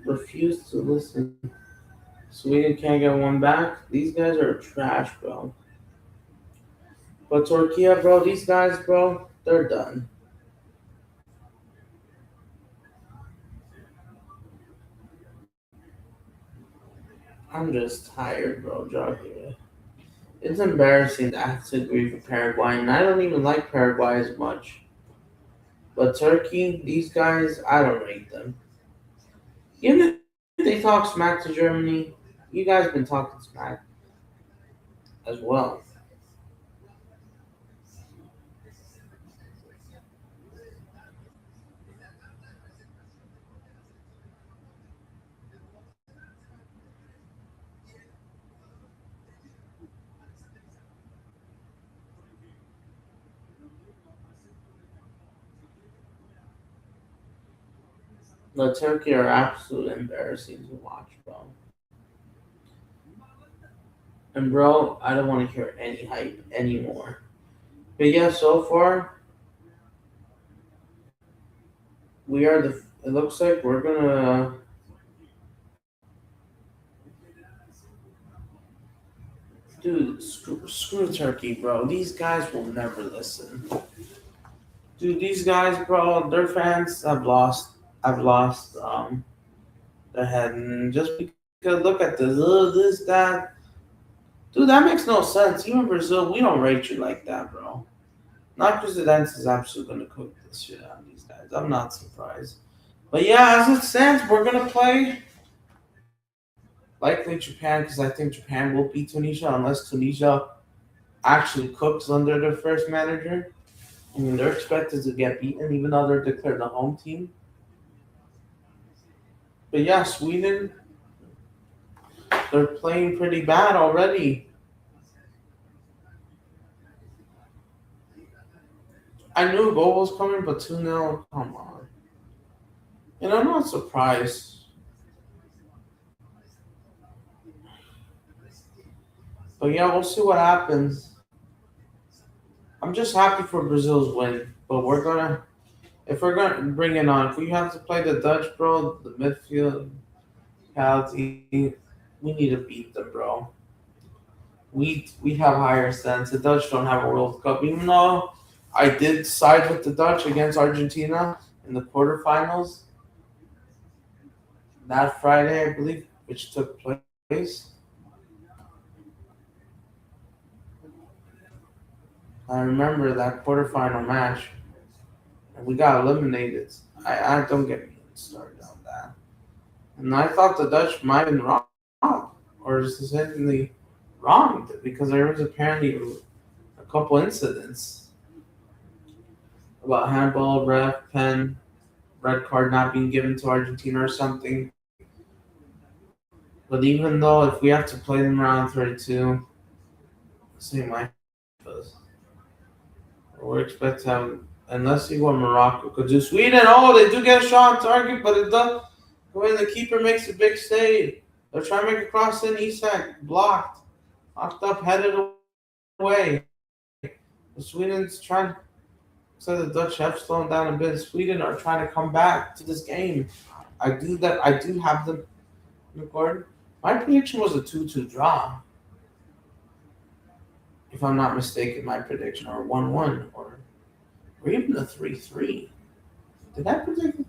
refuse to listen. Sweden can't get one back. These guys are trash, bro. But Turkey, bro, these guys, bro, they're done. I'm just tired, bro, jogging. It's embarrassing to have to agree with Paraguay, and I don't even like Paraguay as much. But Turkey, these guys, I don't rate them. Even if they talk smack to Germany, you guys been talking smack as well. But Turkey are absolutely embarrassing to watch, bro. And bro, I don't want to hear any hype anymore. But yeah, so far we are the. It looks like we're gonna. Dude, screw Turkey, bro. These guys will never listen. Dude, these guys, bro, their fans have lost their head, and just because look at this, this that, dude, that makes no sense. Even Brazil, we don't rate you like that, bro. Not Presidents is absolutely gonna cook this shit out of these guys. I'm not surprised. But yeah, as it stands, we're gonna play likely Japan because I think Japan will beat Tunisia unless Tunisia actually cooks under their first manager. I mean, they're expected to get beaten even though they're declared the home team. But yeah, Sweden, they're playing pretty bad already. I knew a goal was coming, but 2-0, come on. And I'm not surprised. But yeah, we'll see what happens. I'm just happy for Brazil's win. But if we're gonna bring it on, if we have to play the Dutch, bro, the midfield, quality, we need to beat them, bro. We have higher sense. The Dutch don't have a World Cup, even though I did side with the Dutch against Argentina in the quarterfinals that Friday, I believe, which took place. I remember that quarterfinal match, and we got eliminated. I don't get me started on that. And I thought the Dutch might have been wrong, or specifically wrong, because there was apparently a couple incidents about handball, ref, pen, red card not being given to Argentina or something. But even though if we have to play them around 32, see my we're expected to have. And let's see what Morocco could do. Sweden, oh, they do get a shot on target, but it does. When the keeper makes a big save, they're trying to make a cross in. Isak blocked, locked up, headed away. Sweden's trying. So the Dutch have slowed down a bit. Sweden are trying to come back to this game. I do that. I do have them recorded. My prediction was a 2-2 draw, if I'm not mistaken. My prediction, or 1-1, or even a 3-3. Did I predict?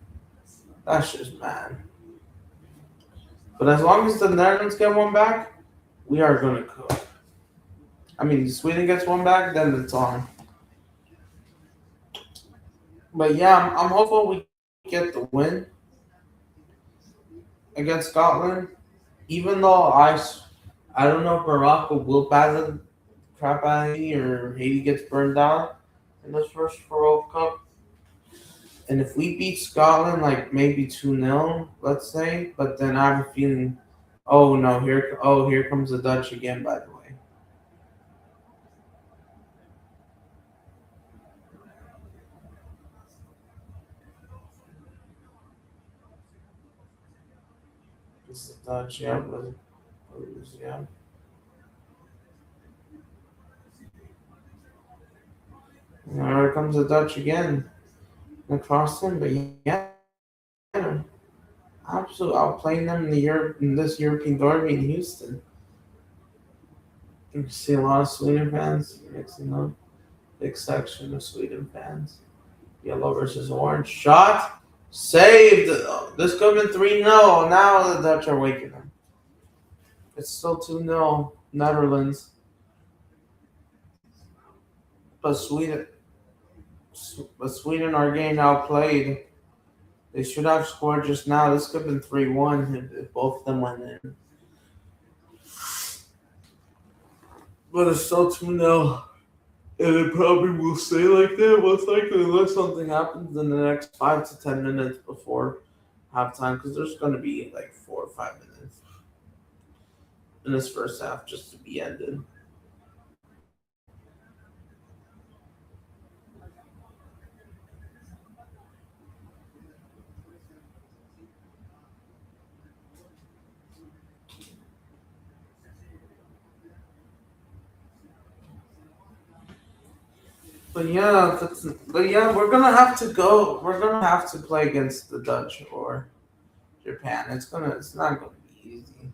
That's just mad. But as long as the Netherlands get one back, we are gonna cook. I mean, Sweden gets one back, then it's on. But yeah, I'm hopeful we get the win against Scotland. Even though I don't know if Morocco will battle the crap out of Haiti or Haiti gets burned out in this first World Cup. And if we beat Scotland, like maybe 2-0, let's say, but then I have a feeling, oh no, here comes the Dutch again. By the way, it's the Dutch, yeah, yeah. Here comes the Dutch again across them, but yeah, absolutely outplaying them in the Europe in this European derby in Houston. You can see a lot of Sweden fans mixing up. Big section of Sweden fans. Yellow versus orange. Shot. Saved. This could have been 3-0. Now the Dutch are waking up. It's still 2-0. Netherlands. But Sweden are getting outplayed. They should have scored just now. This could have been 3-1 if both of them went in. But it's still 2-0. And it probably will stay like that, most likely, unless something happens in the next 5 to 10 minutes before halftime, because there's going to be like 4 or 5 minutes in this first half just to be ended. But yeah, we're gonna have to go. We're gonna have to play against the Dutch or Japan. It's not gonna be easy.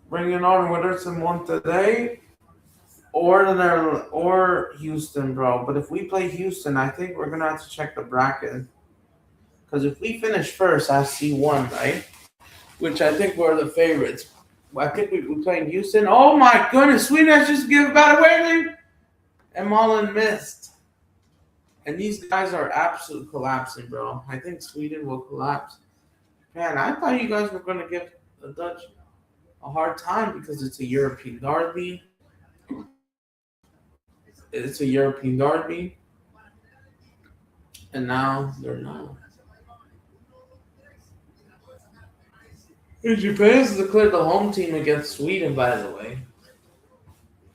Bringing on Witherspoon one today, or Houston, bro. But if we play Houston, I think we're gonna have to check the bracket. Because if we finish first as C1, right? Which I think we're the favorites. I think we playing Houston. Oh my goodness, Sweden has just given that away, and Mullen missed. And these guys are absolute collapsing, bro. I think Sweden will collapse. Man, I thought you guys were going to give the Dutch a hard time because it's a European derby. It's a European derby. And now they're not. And Japan's declared the home team against Sweden, by the way.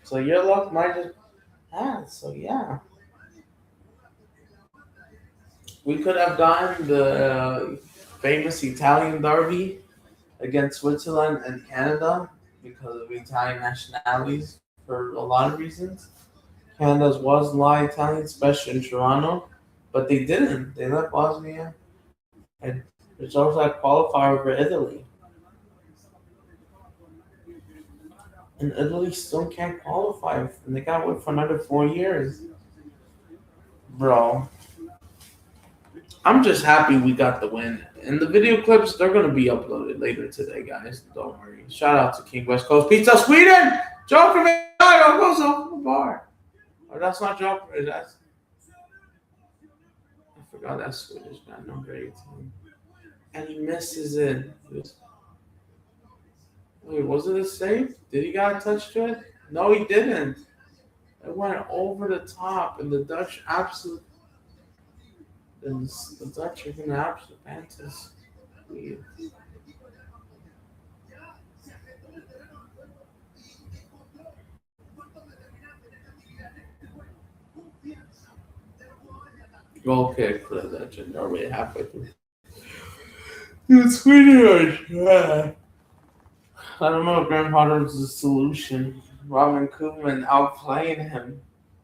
So your luck might just. So yeah. We could have gotten the famous Italian derby against Switzerland and Canada because of Italian nationalities for a lot of reasons. Canada's was a lot Italian, especially in Toronto, but they didn't. They let Bosnia, and there's also a qualifier over Italy, and Italy still can't qualify, and they got to wait for another 4 years, bro. I'm just happy we got the win. And the video clips, they're going to be uploaded later today, guys. Don't worry. Shout out to King West Coast Pizza Sweden! Joker goes off the bar. Oh, that's not Joker. I forgot that Swedish guy, number 18. And he misses it. Wait, was it a save? Did he got a touch to it? No, he didn't. It went over the top, and the Dutch absolutely. And the Dutch are going to absolutely fantasy. Goal kick for the legend. Norway halfway through. The Swedish. Yeah. I don't know. Graham Potter was the solution. Robin Koeman outplaying him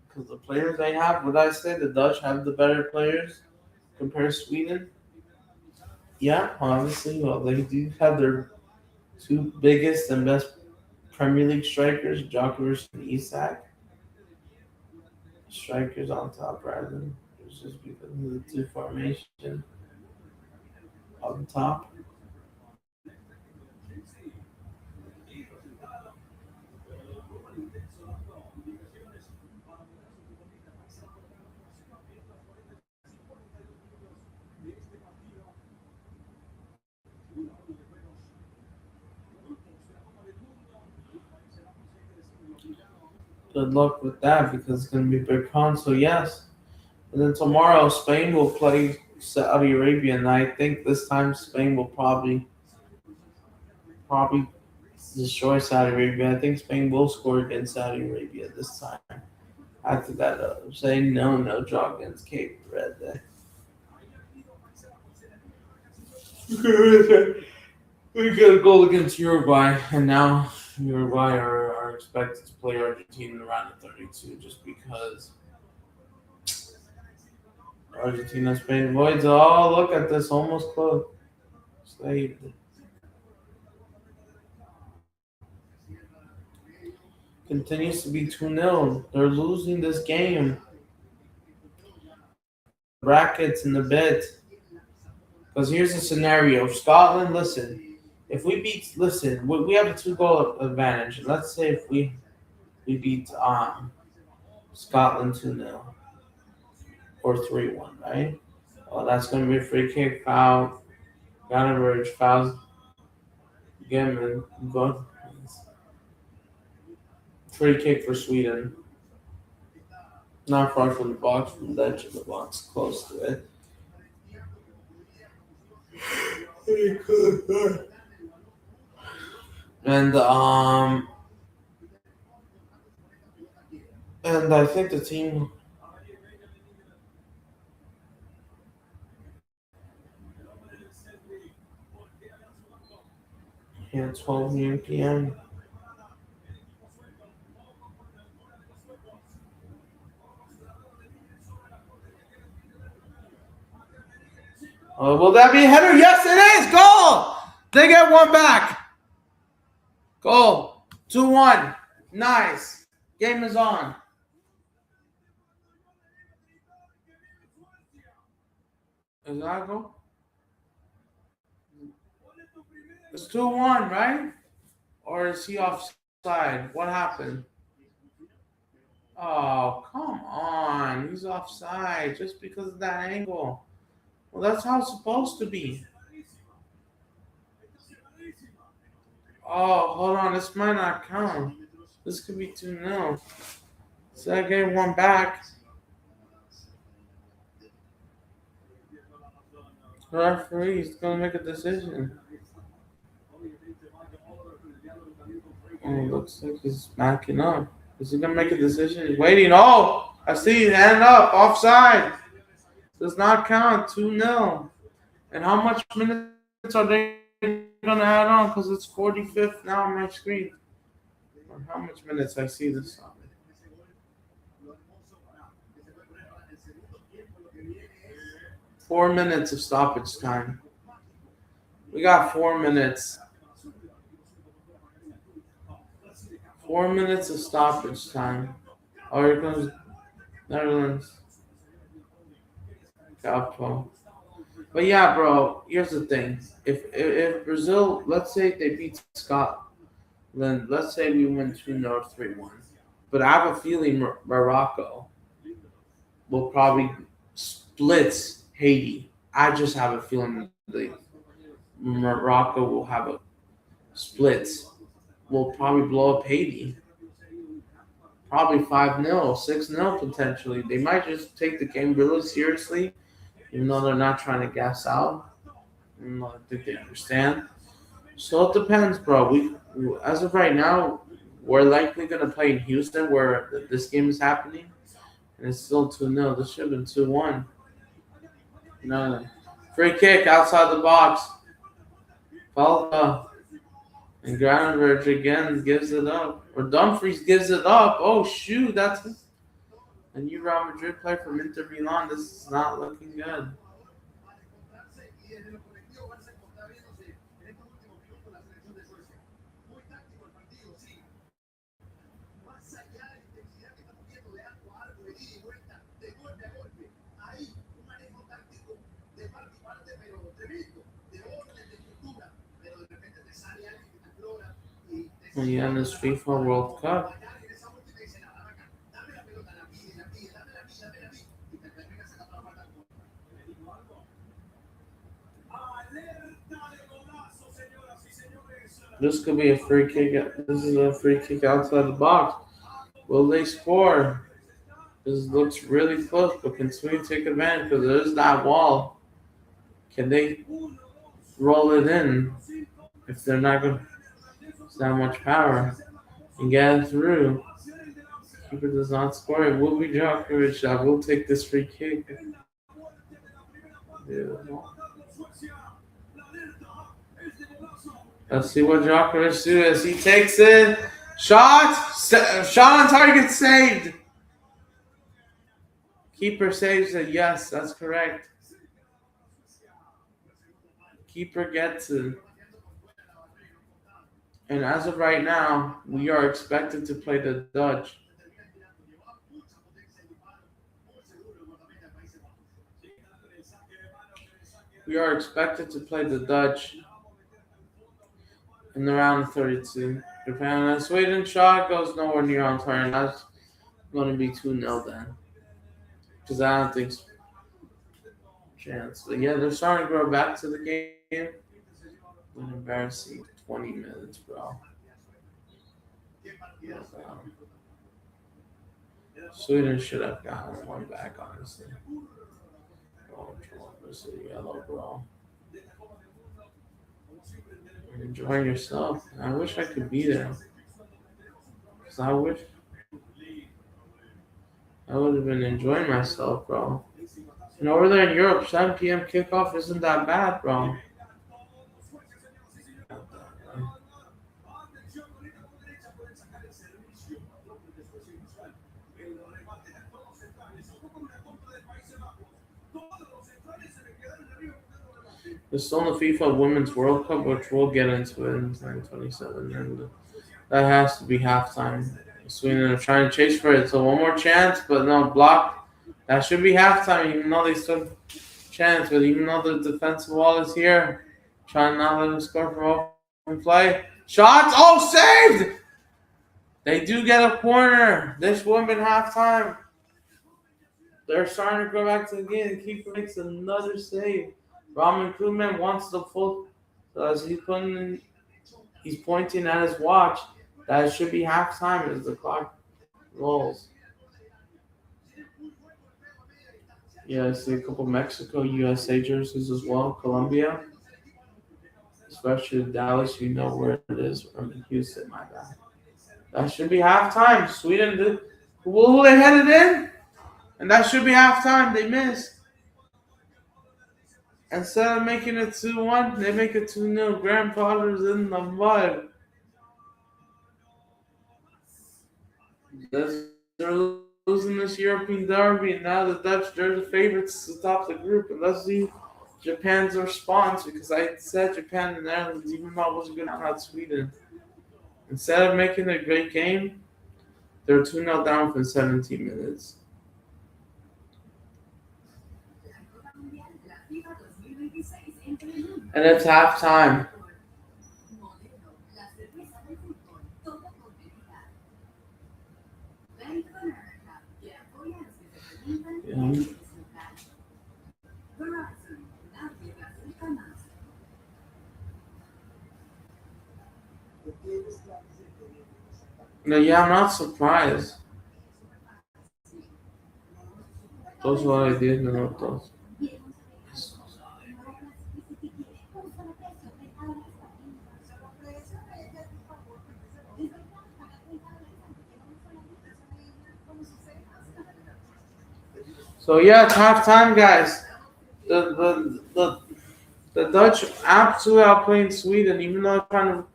because the players they have. Would I say the Dutch have the better players compared to Sweden? Yeah, honestly. Well, they do have their two biggest and best Premier League strikers, Djokovic and Isak. Strikers on top, rather. It's just because of the two formation on top. Good luck with that because it's going to be a big con. So yes, and then tomorrow Spain will play Saudi Arabia, and I think this time Spain will probably destroy Saudi Arabia. I think Spain will score against Saudi Arabia this time. After that, say no draw against Cape Verde. We got a goal against Uruguay, and now Uruguay are expected to play Argentina in the round of 32 just because Argentina Spain avoids. Oh, look at this, almost close. Saved. Continues to be 2-0. They're losing this game. Brackets in the bit. Because here's the scenario. Scotland, listen. If we beat, listen, we have a 2 goal advantage. Let's say if we beat Scotland 2-0 or 3-1, right? Well, that's going to be a free kick, foul, Gunnerberg, fouls, Gemin, good. Free kick for Sweden. Not far from the box, from the edge of the box, close to it. And and I think the team, yeah, 12 noon p.m. Will that be a header? Yes, it is. Goal. They get one back. Goal. 2-1. Nice. Game is on. Is that a goal? It's 2-1, right? Or is he offside? What happened? Oh, come on. He's offside just because of that angle. Well, that's how it's supposed to be. Oh, hold on. This might not count. This could be 2-0. So I get one back. The referee is going to make a decision. Oh, looks like he's backing up. Is he going to make a decision? He's waiting. Oh, I see. Hand up. Offside. Does not count. 2-0. And how much minutes are they going to add on? Because it's 45th now on my screen. Or how much minutes I see this on? 4 minutes of stoppage time. We got 4 minutes. 4 minutes of stoppage time. Oh, here comes Netherlands. Capo. But yeah, bro. Here's the thing. If Brazil, let's say they beat Scotland, let's say we win 2-0, 3-1. But I have a feeling Morocco will probably split Haiti. I just have a feeling that Morocco will have a split. Will probably blow up Haiti. Probably 5-0, 6-0 potentially. They might just take the game really seriously, even though they're not trying to gas out. I think they understand. So it depends, bro. As of right now, we're likely gonna play in Houston where this game is happening, and it's still 2-0. This should have been 2-1. No. Free kick outside the box. Falta. And Gravenberch again gives it up. Or Dumfries gives it up. Oh, shoot. That's a new Real Madrid player from Inter Milan. This is not looking good. And yeah, in this FIFA World Cup. This could be a free kick. This is a free kick outside the box. Will they score? This looks really close, but can Sweden take advantage? Because there's that wall. Can they roll it in if they're not going to use that much power and get it through? Keeper does not score. It will be Djokovic that will take this free kick. Yeah. Let's see what Djokovic do as he takes it. Shot on target, saved. Keeper saves it. Yes, that's correct. Keeper gets it. And as of right now, we are expected to play the Dutch. We are expected to play the Dutch in the round of 32. Japan and Sweden shot goes nowhere near on target. That's going to be 2-0 then. Because I don't think chance. But yeah, they're starting to grow back to the game. An embarrassing 20 minutes, bro. Sweden should have gotten one back, honestly. Oh, this is yellow, bro. You're enjoying yourself. I wish I could be there. Because I wish I would have been enjoying myself, bro. And over there in Europe, 7 p.m. kickoff isn't that bad, bro. There's still in the FIFA Women's World Cup, which we'll get into it in 2027, and that has to be halftime. Sweden are trying to chase for it, so one more chance, but no, blocked. That should be halftime, even though they still chance, but even though the defensive wall is here, trying not to let them score from open play. Shots! Oh, saved! They do get a corner. This would have been halftime. They're starting to go back to the game. The keeper makes another save. Raman Koeman wants the full. So as he's pointing at his watch. That should be halftime as the clock rolls. Yeah, I see a couple Mexico, USA jerseys as well. Colombia, especially Dallas. You know where it is. From Houston, my bad. That should be halftime. Sweden did. Who they headed in? And that should be halftime. They missed. Instead of making it 2-1, they make it 2-0. Grandfather's in the mud. They're losing this European derby, and now the Dutch, they're the favorites to top the group. And let's see Japan's response, because I said Japan and Netherlands, even though it wasn't good out Sweden. Instead of making a great game, they're 2-0 down for 17 minutes. And it's halftime. Yeah. No, yeah, I'm not surprised. Those what I did know those. So yeah, it's halftime, guys. The Dutch absolutely outplaying Sweden, even though kind of,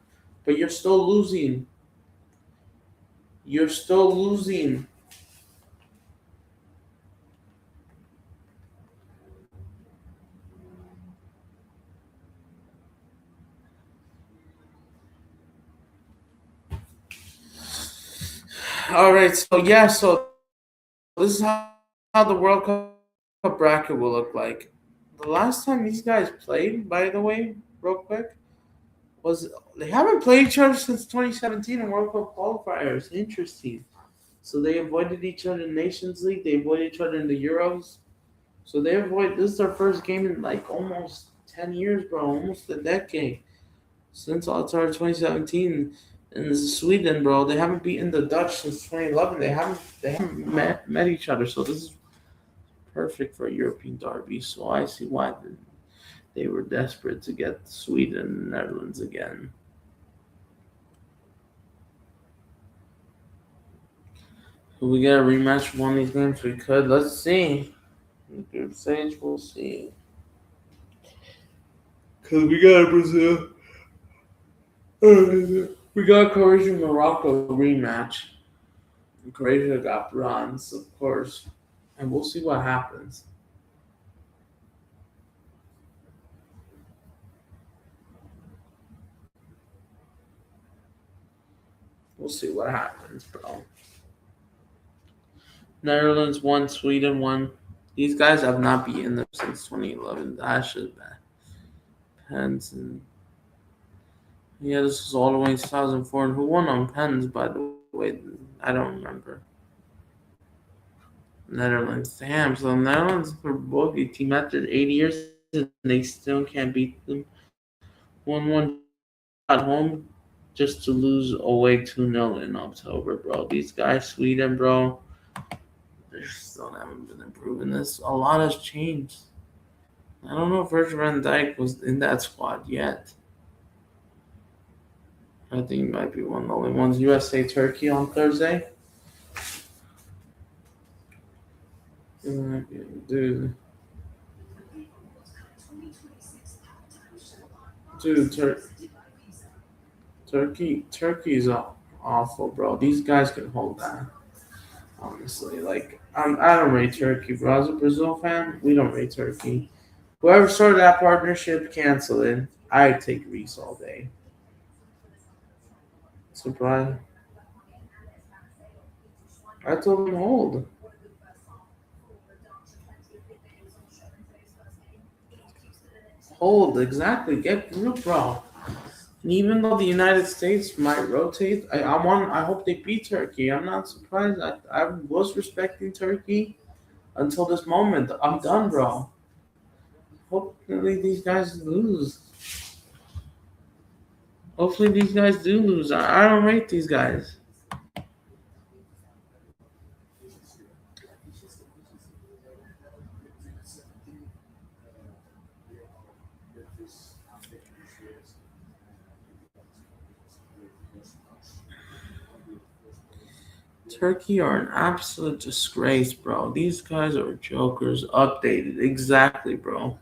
but you're still losing. You're still losing. All right, so yeah, so this is how the World Cup bracket will look like. The last time these guys played, by the way, real quick, was they haven't played each other since 2017 in World Cup qualifiers. Interesting. So they avoided each other in Nations League. They avoided each other in the Euros. So they avoid. This is their first game in like almost 10 years, bro. Almost a decade since all started 2017. And this is Sweden, bro. They haven't beaten the Dutch since 2011. They haven't met each other. So this is perfect for a European derby. So I see why they were desperate to get Sweden and Netherlands again. Could we get a rematch of one of these games? We could. Let's see. In the group stage, we'll see. Because we got Brazil. We got Croatia Morocco rematch. And Croatia got bronze, of course. And we'll see what happens. We'll see what happens, bro. Netherlands won, Sweden won. These guys have not beaten them since 2011. That's just bad. Pens and yeah, this was all the way in 2004. And who won on pens, by the way? I don't remember. Netherlands. Damn, so the Netherlands were both a team after 80 years and they still can't beat them. 1-1 at home just to lose away 2-0 in October, bro. These guys, Sweden, bro, they still haven't been improving this. A lot has changed. I don't know if Virgil van Dijk was in that squad yet. I think he might be one of the only ones. USA Turkey on Thursday. Dude, dude, Turkey's awful, bro. These guys can hold that. Honestly, like I don't rate Turkey, bro. As a Brazil fan, we don't rate Turkey. Whoever started that partnership, cancel it. I take Reese all day. Surprise! I told him hold, hold exactly. Get group, bro. And even though the United States might rotate, I hope they beat Turkey. I'm not surprised. I was respecting Turkey until this moment. I'm done, bro. Hopefully these guys lose. Hopefully these guys do lose. I don't rate these guys. Turkey are an absolute disgrace, bro. These guys are jokers. Updated. Exactly, bro.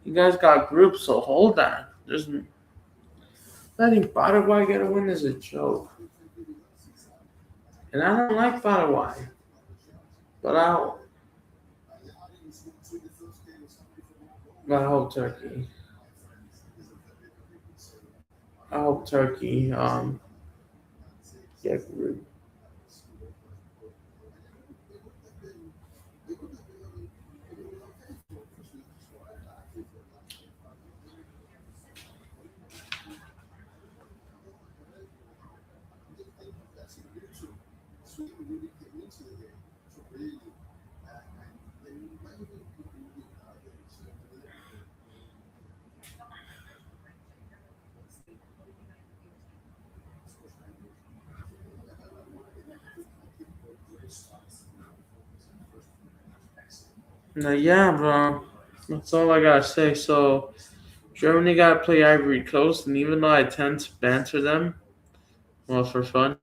You guys got groups, so hold that. Just letting Paraguay get a win is a joke. And I don't like Paraguay. But I hope Turkey. I hope Turkey get group. Now, yeah, bro. That's all I gotta say. So Germany gotta play Ivory Coast, and even though I tend to banter them, well, for fun,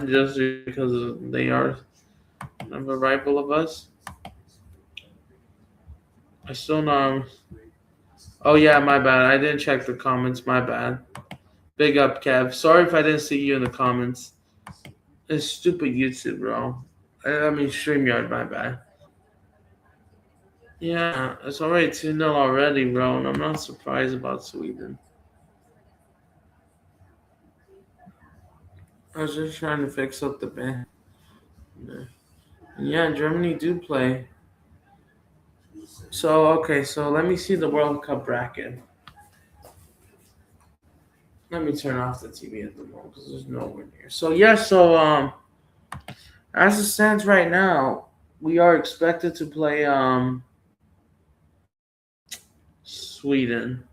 just because they are of a rival of us, I still know. Oh yeah, my bad. I didn't check the comments. My bad. Big up, Kev. Sorry if I didn't see you in the comments. It's stupid YouTube, bro. I mean, StreamYard, my bad. Yeah, it's already 2-0 already, bro, and I'm not surprised about Sweden. I was just trying to fix up the band. Yeah, Germany do play. So, okay, so let me see the World Cup bracket. Let me turn off the TV at the moment because there's nowhere near. So, yeah, as it stands right now, we are expected to play Sweden.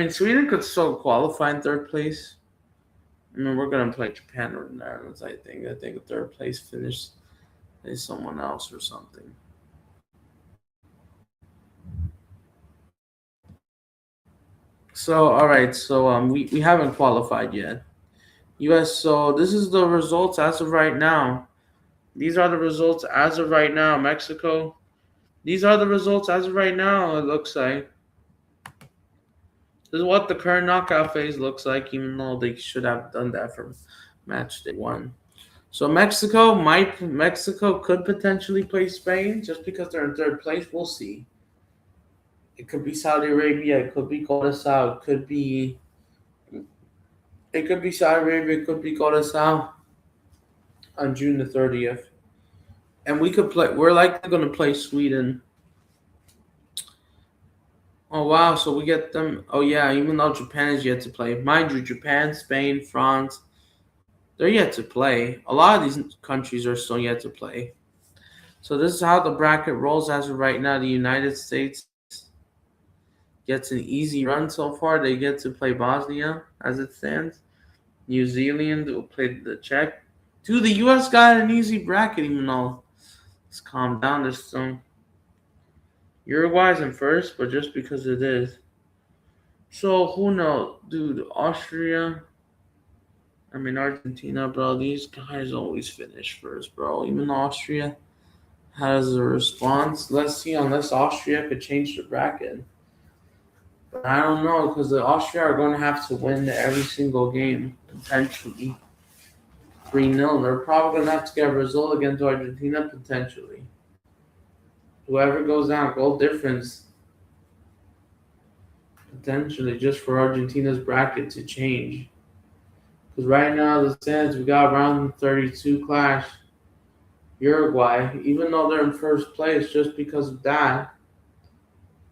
Sweden could still qualify in third place. I mean, we're gonna play Japan or the Netherlands. I think. I think a third place finish is someone else or something. So all right. So we haven't qualified yet. U.S. So this is the results as of right now. These are the results as of right now. Mexico. These are the results as of right now. It looks like this is what the current knockout phase looks like. Even though they should have done that for match day one. So Mexico could potentially play Spain just because they're in third place. We'll see. It could be Saudi Arabia. It could be Curacao. It could be Saudi Arabia. It could be Curacao on June the 30th. And we could play. We're likely going to play Sweden. Oh wow! So we get them. Oh yeah, even though Japan is yet to play, mind you, Japan, Spain, France, they're yet to play. A lot of these countries are still yet to play. So this is how the bracket rolls as of right now. The United States gets an easy run so far. They get to play Bosnia as it stands. New Zealand will play the Czech. Dude, the U.S. got an easy bracket, even though let's calm down. There's some Uruguay's in first, but just because it is. So who knows, dude? Austria. I mean Argentina, bro. These guys always finish first, bro. Even Austria has a response. Let's see, unless Austria could change the bracket. But I don't know because the Austria are going to have to win every single game potentially 3-0. They're probably going to have to get a result against Argentina potentially. Whoever goes down, goal difference potentially just for Argentina's bracket to change. Because right now the stands we got round 32 clash Uruguay, even though they're in first place, just because of that.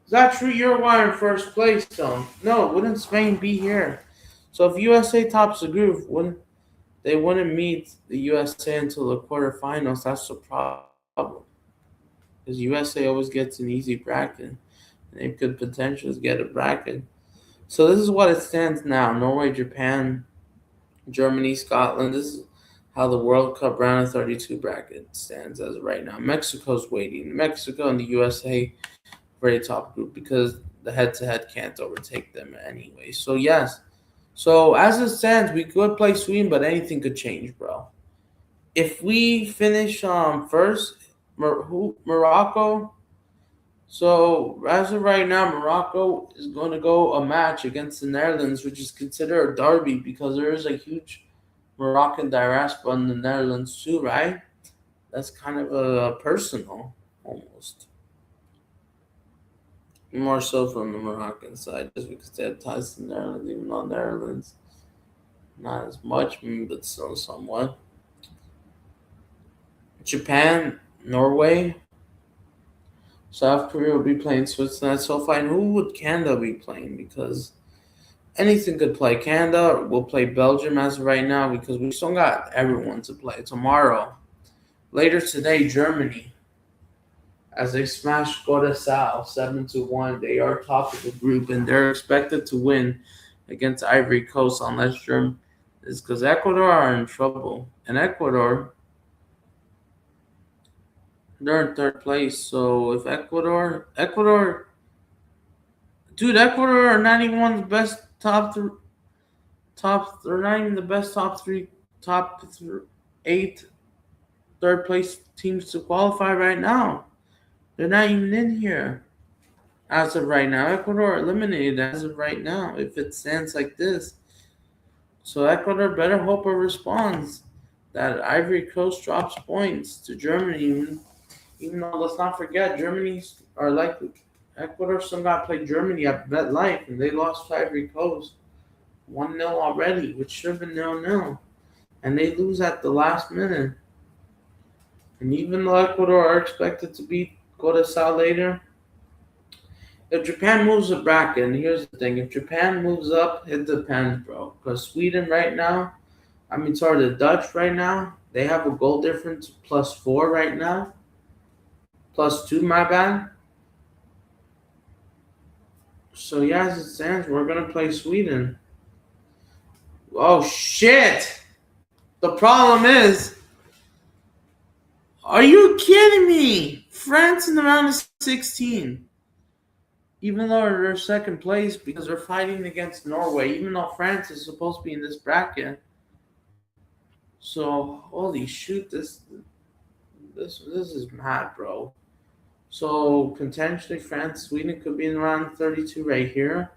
Is that true? Uruguay in first place, though. No, wouldn't Spain be here? So if USA tops the group, wouldn't meet the USA until the quarterfinals. That's the problem. Because USA always gets an easy bracket. They could potentially get a bracket. So this is what it stands now. Norway, Japan, Germany, Scotland. This is how the World Cup round of 32 bracket stands as of right now. Mexico's waiting. Mexico and the USA very top group because the head-to-head can't overtake them anyway. So yes. So as it stands, we could play Sweden, but anything could change, bro. If we finish first, Morocco. So as of right now, Morocco is going to go a match against the Netherlands, which is considered a derby because there is a huge Moroccan diaspora in the Netherlands too, right? That's kind of a personal almost. More so from the Moroccan side, just because they have ties to the Netherlands, even though Netherlands not as much, but still somewhat. Japan, Norway, South Korea will be playing Switzerland. So fine, who would Canada be playing? Because anything could play. Canada will play Belgium as of right now because we still got everyone to play tomorrow. Later today, Germany, as they smash Curacao 7-1, they are top of the group and they're expected to win against Ivory Coast unless Germany is because Ecuador are in trouble. And Ecuador, they're in third place. So if Ecuador are not even one of the best they're not even the best top eight third place teams to qualify right now. They're not even in here as of right now. Ecuador eliminated as of right now. If it stands like this, so Ecuador better hope it responds. That Ivory Coast drops points to Germany, even though let's not forget Germany's are like Ecuador still got to play Germany at MetLife, and they lost to Ivory Coast 1-0 already, which should have been 0-0, and they lose at the last minute. And even though Ecuador are expected to beat Curaçao later, if Japan moves the bracket, and here's the thing: if Japan moves up, it depends, bro. Because Sweden right now, I mean, sorry, the Dutch right now, they have a goal difference +4 right now, +2, my bad. So yeah, as it stands, we're gonna play Sweden. Oh shit! The problem is, are you kidding me? France in the round of 16. Even though they're second place because they're fighting against Norway, even though France is supposed to be in this bracket. So holy shoot, this is mad, bro. So potentially France, Sweden could be in round 32 right here.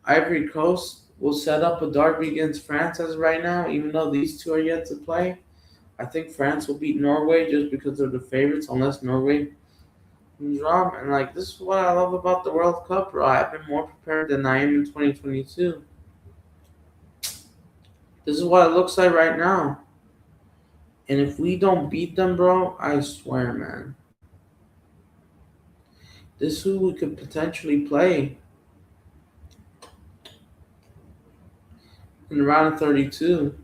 Ivory Coast will set up a derby against France as of right now, even though these two are yet to play. I think France will beat Norway just because they're the favorites, unless Norway drop. And like this is what I love about the World Cup, bro. I've been more prepared than I am in 2022. This is what it looks like right now. And if we don't beat them, bro, I swear, man, this is who we could potentially play in the round of 32.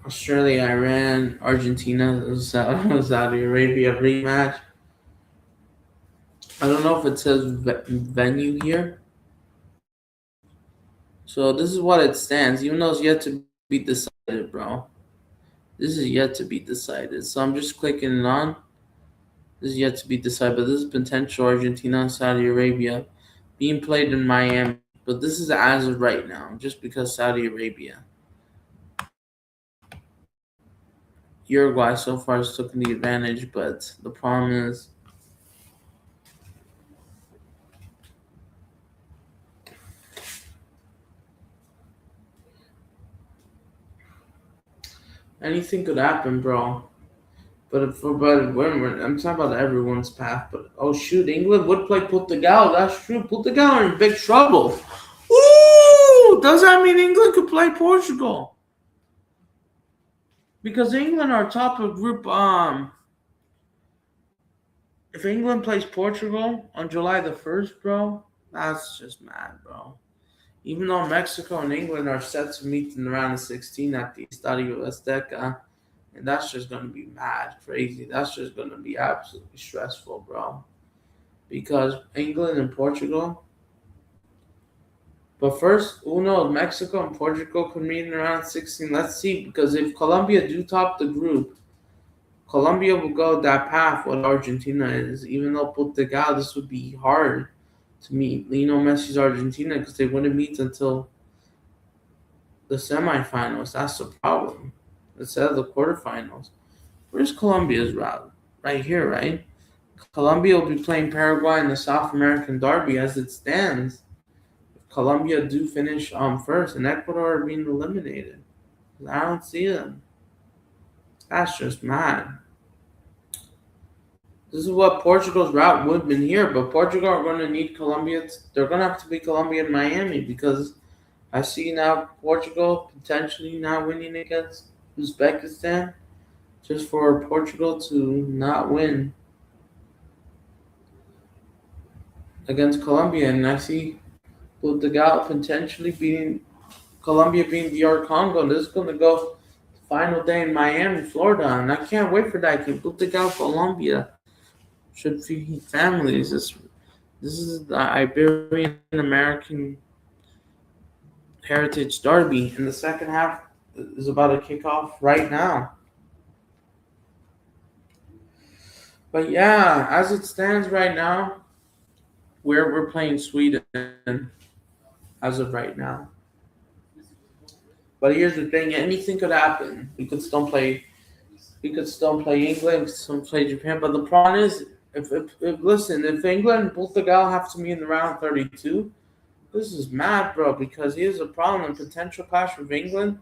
Australia, Iran, Argentina, Saudi Arabia rematch. I don't know if it says venue here. So this is what it stands, even though it's yet to be decided, bro. This is yet to be decided. So I'm just clicking it on. This is yet to be decided, but this is potential Argentina and Saudi Arabia being played in Miami. But this is as of right now, just because Saudi Arabia. Uruguay so far has taken the advantage, but the problem is anything could happen, bro. But when I'm talking about everyone's path. But oh shoot, England would play Portugal. That's true. Portugal are in big trouble. Ooh, does that mean England could play Portugal? Because England are top of group. If England plays Portugal on July the 1st, bro, that's just mad, bro. Even though Mexico and England are set to meet in the round of 16 at the Estadio Azteca, and that's just going to be mad crazy. That's just going to be absolutely stressful, bro. Because England and Portugal. But first, who knows? Mexico and Portugal could meet in the round of 16. Let's see. Because if Colombia do top the group, Colombia will go that path what Argentina is. Even though Portugal, this would be hard to meet Lionel Messi's Argentina because they wouldn't meet until the semifinals. That's the problem. Instead of the quarterfinals. Where's Colombia's route? Right here, right? Colombia will be playing Paraguay in the South American Derby as it stands. If Colombia do finish first, and Ecuador are being eliminated. I don't see them. That's just mad. This is what Portugal's route would have been here, but Portugal are going to need Colombia. They're going to have to beat Colombia and Miami because I see now Portugal potentially now winning against Uzbekistan just for Portugal to not win against Colombia. And I see Portugal potentially beating Colombia beating DR Congo. This is going to go final day in Miami, Florida. And I can't wait for that game. Portugal, Colombia should feed families. This is the Iberian American Heritage Derby, and the second half is about to kick off right now. But yeah, as it stands right now, we're playing Sweden as of right now. But here's the thing: anything could happen. We could still play. We could still play England. We could still play Japan. But the problem is, if listen, if England and Portugal have to meet in the round 32, this is mad, bro. Because here's the problem: a potential clash with England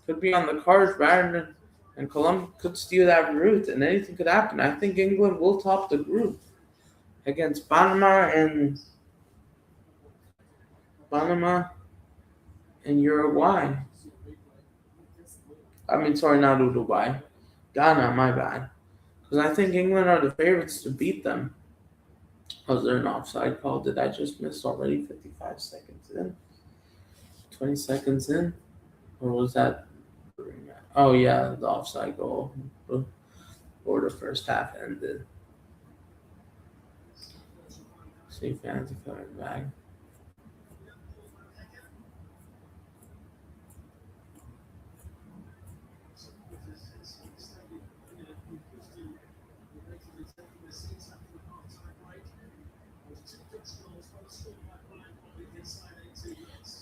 could be on the cards rather than. And Colombia could steal that route, and anything could happen. I think England will top the group against Panama and Uruguay. I mean, sorry, not Uruguay. Ghana, my bad. Because I think England are the favorites to beat them. Was there an offside call? Did I just miss already 55 seconds in? 20 seconds in? Or was that? Oh, yeah, the offside goal before the first half ended. See fans are coming back.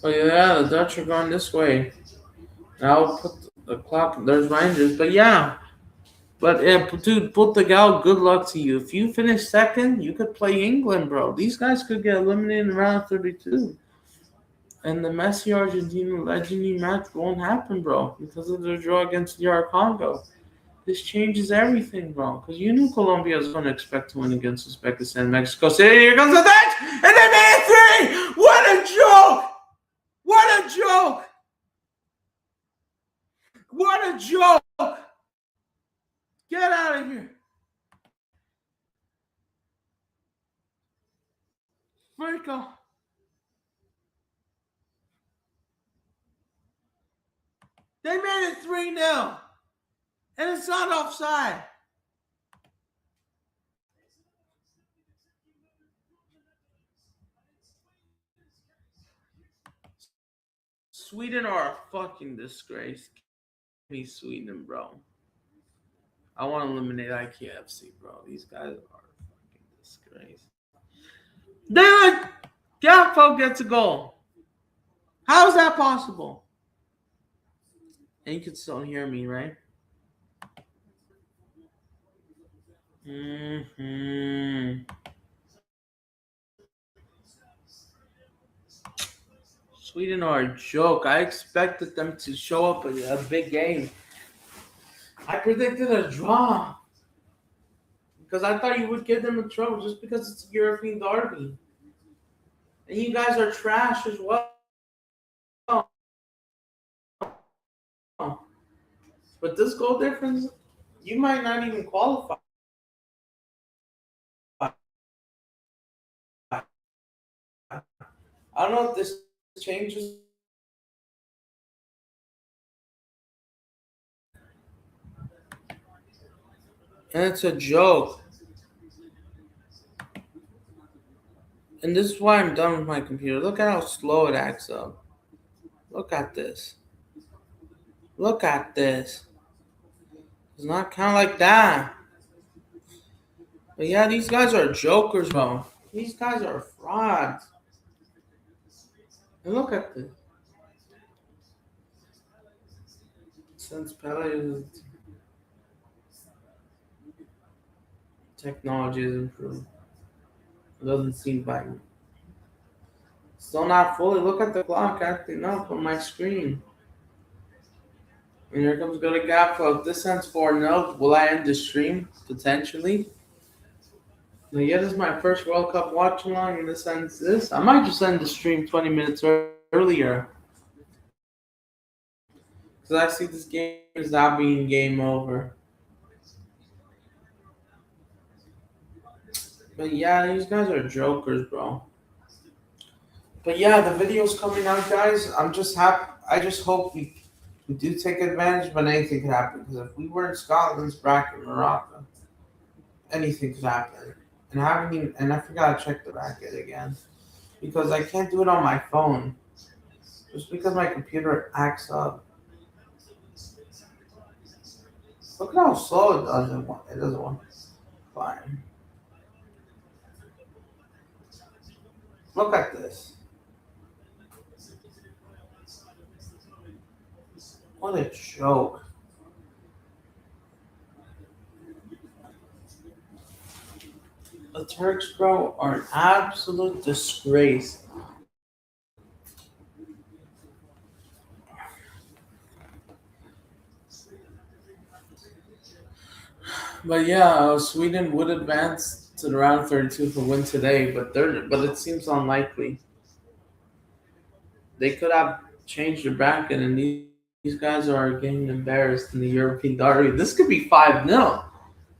Oh, yeah, the Dutch are going this way. I'll put the clock. There's Rangers. But yeah. But yeah, dude, Portugal, good luck to you. If you finish second, you could play England, bro. These guys could get eliminated in round 32. And the Messi Argentina legendary match won't happen, bro, because of the draw against DR Congo. This changes everything, bro. Because you knew Colombia was going to expect to win against Uzbekistan and Mexico City. Here comes the Dutch! And they made it three! What a joke! What a joke! What a joke! Get out of here. Franco. They made it 3-0. And it's not offside. Sweden are a fucking disgrace. Give me Sweden, bro. I want to eliminate IKFC, bro. These guys are a fucking disgrace. Dude! Gakpo gets a goal. How is that possible? And you can still hear me, right? Mm-hmm. Sweden are a joke. I expected them to show up in a big game. I predicted a draw. Because I thought you would give them a trouble just because it's a European derby. And you guys are trash as well. But this goal difference, you might not even qualify. I don't know if this changes. And it's a joke. And this is why I'm done with my computer. Look at how slow it acts up. Look at this. Look at this. It's not kind of like that. But yeah, these guys are jokers, bro. These guys are frauds. And look at this. Since Pele, technology has improved. It doesn't seem like it. Still not fully. Look at the clock acting up on my screen. And here comes Go to Gapco. If this ends 4-0, will I end the stream? Potentially. Now, yeah, this is my first World Cup watch along, and this ends this. I might just end the stream 20 minutes earlier. Because I see this game is not being game over. But yeah, these guys are jokers, bro. But yeah, the video's coming out, guys. I'm just happy. I just hope we do take advantage, but anything could happen. Because if we were in Scotland's bracket, Morocco, anything could happen. And I forgot to check the bracket again because I can't do it on my phone. Just because my computer acts up. Look at how slow it doesn't want. It doesn't want. Fine. Look at this. What a joke. The Turks, bro, are an absolute disgrace. But yeah, Sweden would advance to the round 32 for win today, but it seems unlikely. They could have changed their bracket, and these guys are getting embarrassed in the European lottery. This could be 5-0.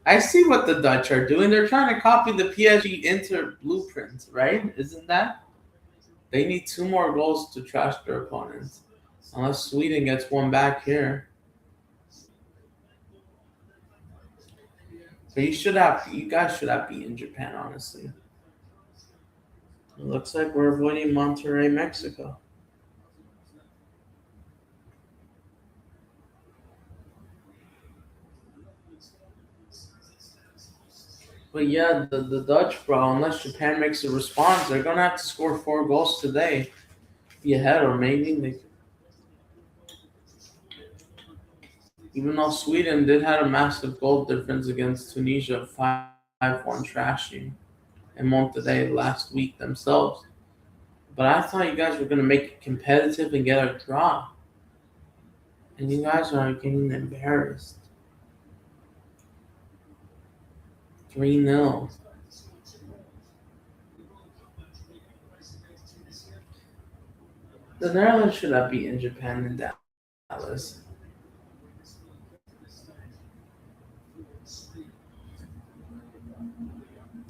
I see what the Dutch are doing. They're trying to copy the PSG Inter blueprint, right? Isn't that? They need two more goals to trash their opponents. Unless Sweden gets one back here. But you guys should have beaten Japan, honestly. It looks like we're avoiding Monterrey, Mexico. But yeah, the Dutch, bro, unless Japan makes a response, they're gonna have to score 4 goals today. Be ahead, or maybe they, even though Sweden did have a massive goal difference against Tunisia, 5-1 trashing and Monterrey last week themselves. But I thought you guys were gonna make it competitive and get a draw, and you guys are getting embarrassed. 3-0. The Netherlands should have beaten Japan in Dallas.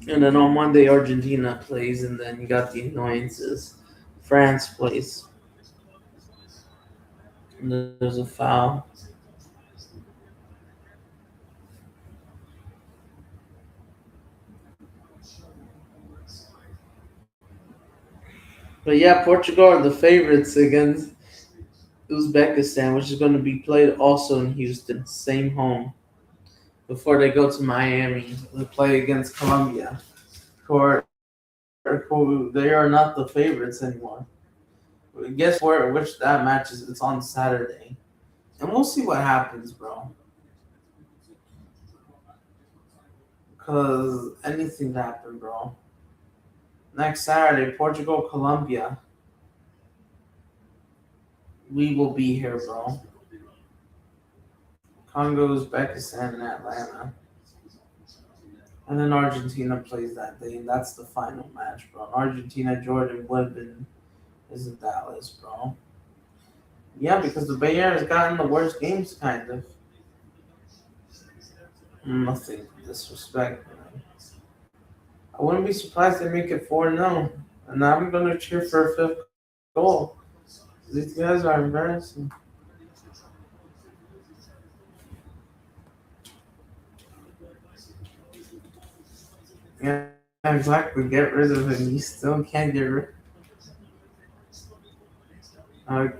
And then on Monday, Argentina plays, and then you got the annoyances. France plays, and there's a foul. But yeah, Portugal are the favorites against Uzbekistan, which is going to be played also in Houston, same home, before they go to Miami to play against Colombia, who they are not the favorites anymore. Guess where which that match is? It's on Saturday, and we'll see what happens, bro. Cause anything can happen, bro. Next Saturday, Portugal, Colombia. We will be here, bro. Congo, Uzbekistan, and Atlanta. And then Argentina plays that day, and that's the final match, bro. Argentina, Jordan would have been is in Dallas, bro. Yeah, because the Bay Area has gotten the worst games, kind of. Nothing disrespect, man. I wouldn't be surprised they make it 4-0. And now I'm going to cheer for a fifth goal. These guys are embarrassing. Yeah, exactly. Get rid of him. You still can't get rid.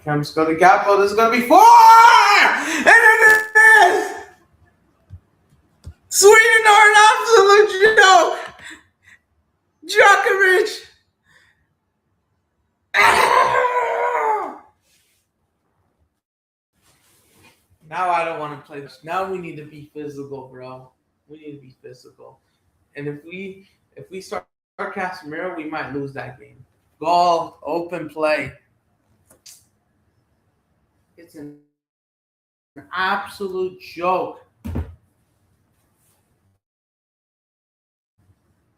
Comes go to Gapo. This is gonna be four, and it is. Sweden are an absolute joke. Djokovic. Now I don't want to play this. Now we need to be physical, bro. We need to be physical. And if we start Casemiro, we might lose that game. Goal, open play. It's an absolute joke.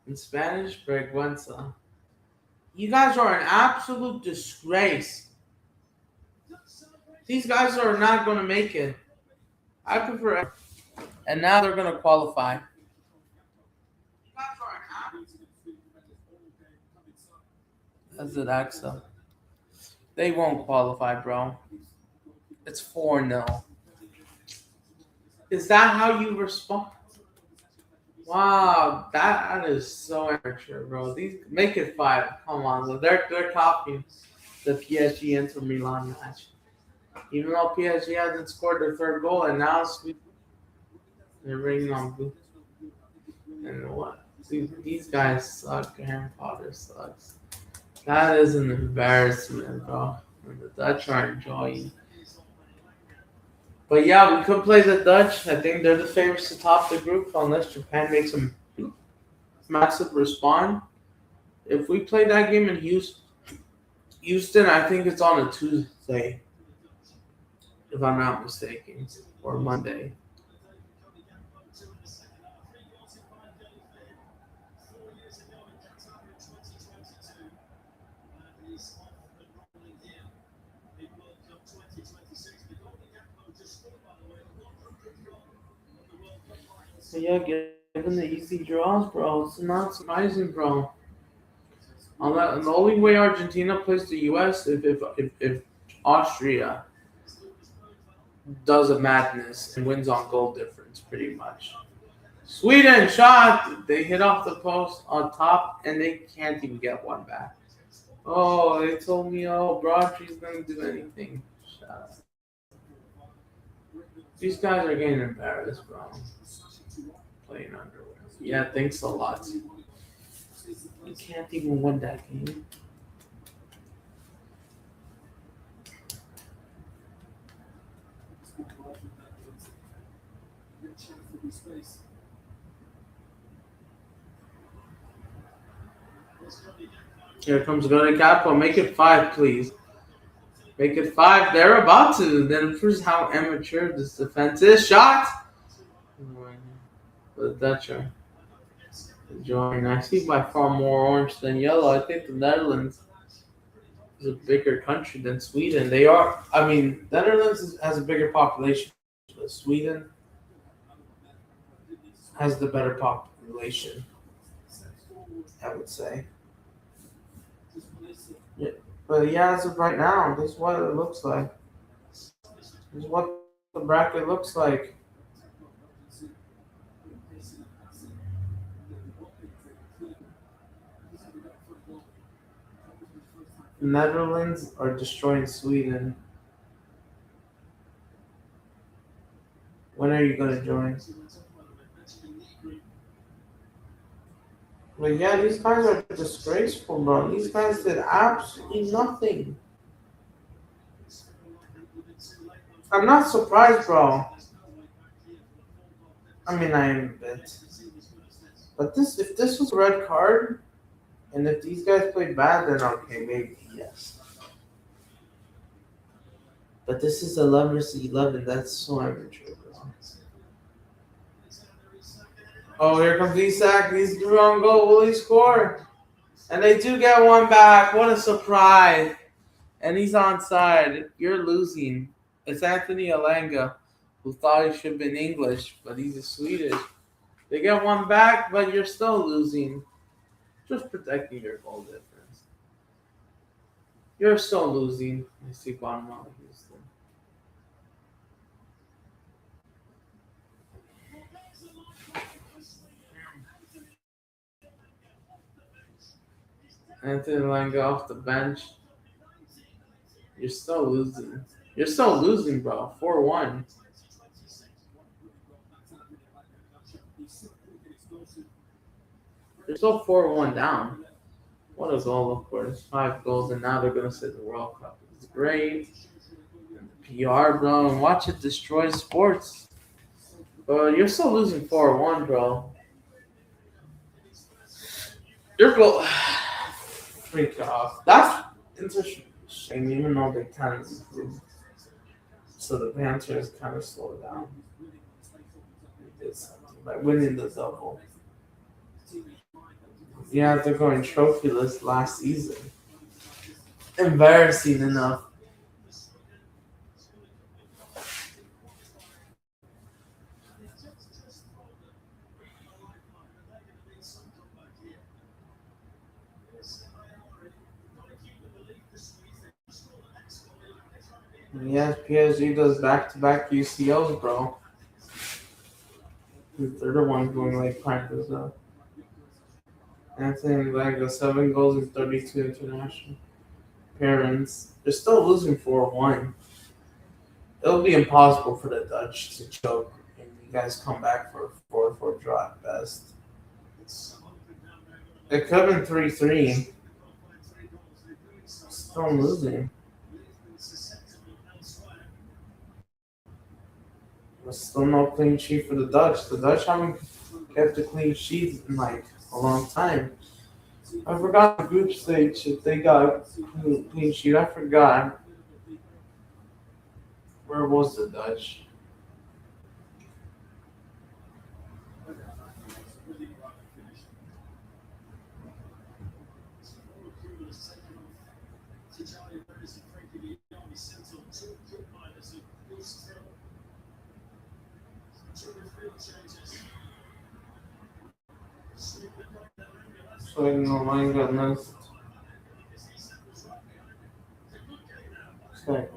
In Spanish, vergüenza. You guys are an absolute disgrace. These guys are not going to make it. I prefer. And now they're going to qualify. As it AXA. They won't qualify, bro. It's 4-0. Is that how you respond? Wow, that is so amateur, bro. These make it 5. Come on, they're copying the PSG Inter Milan match. Even though PSG hasn't scored their third goal, and now they're bringing on blue. And what? Dude, these guys suck. Harry Potter sucks. That is an embarrassment, bro. And the Dutch are enjoying. But yeah, we could play the Dutch. I think they're the favorites to top the group unless Japan makes a massive respond. If we play that game in Houston, I think it's on a Tuesday, if I'm not mistaken, or Monday. So yeah, given the easy draws, bro, it's not surprising, bro. The only way Argentina plays the U.S. If Austria does a madness and wins on goal difference, pretty much. Sweden shot. They hit off the post on top, and they can't even get one back. Oh, they told me, oh, Broadtree gonna do anything. Shut up. These guys are getting embarrassed, bro. Playing underwear. Yeah, thanks a lot. You can't even win that game. Here comes Gonna Capo. Make it five, please. Make it five. They're about to. Then proves how amateur this defense is. Shot. The Dutch are enjoying. I see by far more orange than yellow. I think the Netherlands is a bigger country than Sweden. They are. I mean, has a bigger population, but Sweden has the better population. I would say. Yeah. But yeah, as of right now, this is what it looks like. This is what the bracket looks like. The Netherlands are destroying Sweden. When are you gonna join? But yeah, these guys are disgraceful, bro. These guys did absolutely nothing. I'm not surprised, bro. I mean, I am a bit. But if this was a red card, and if these guys played bad, then okay, maybe yes. But this is 11 versus 11. That's so amateur, bro. Oh, here comes Isak. He's the wrong goal. Will he score? And they do get one back. What a surprise. And he's onside. You're losing. It's Anthony Alanga, who thought he should have been English, but he's a Swedish. They get one back, but you're still losing. Just protecting your goal difference. You're still losing. I see Guatemala Houston. Anthony Alanga off the bench. You're still losing. You're still losing, bro. 4-1. They're still 4-1 down. What a goal, of course. 5 goals, and now they're going to sit the World Cup. It's great. And the PR, bro. And watch it destroy sports. But you're still losing 4-1, bro. Your goal. Freak off. That's interesting, even though they kind of improved. So the Panthers kind of slowed down. They did something by winning the double. Yeah, they're going trophyless last season. Embarrassing enough. Yeah, PSG does back-to-back UCLs, bro. They're the ones going like practice up. Anthony Langa, 7 goals and 32 international appearances. They're still losing 4-1. It'll be impossible for the Dutch to choke, and you guys come back for a 4-4 draw at best. It could have been 3-3. Still losing. But still no clean sheet for the Dutch. The Dutch haven't kept a clean sheet in like a long time. I forgot the group stage if they got a clean sheet. I forgot. Where was the Dutch? So no, my goodness. Sorry,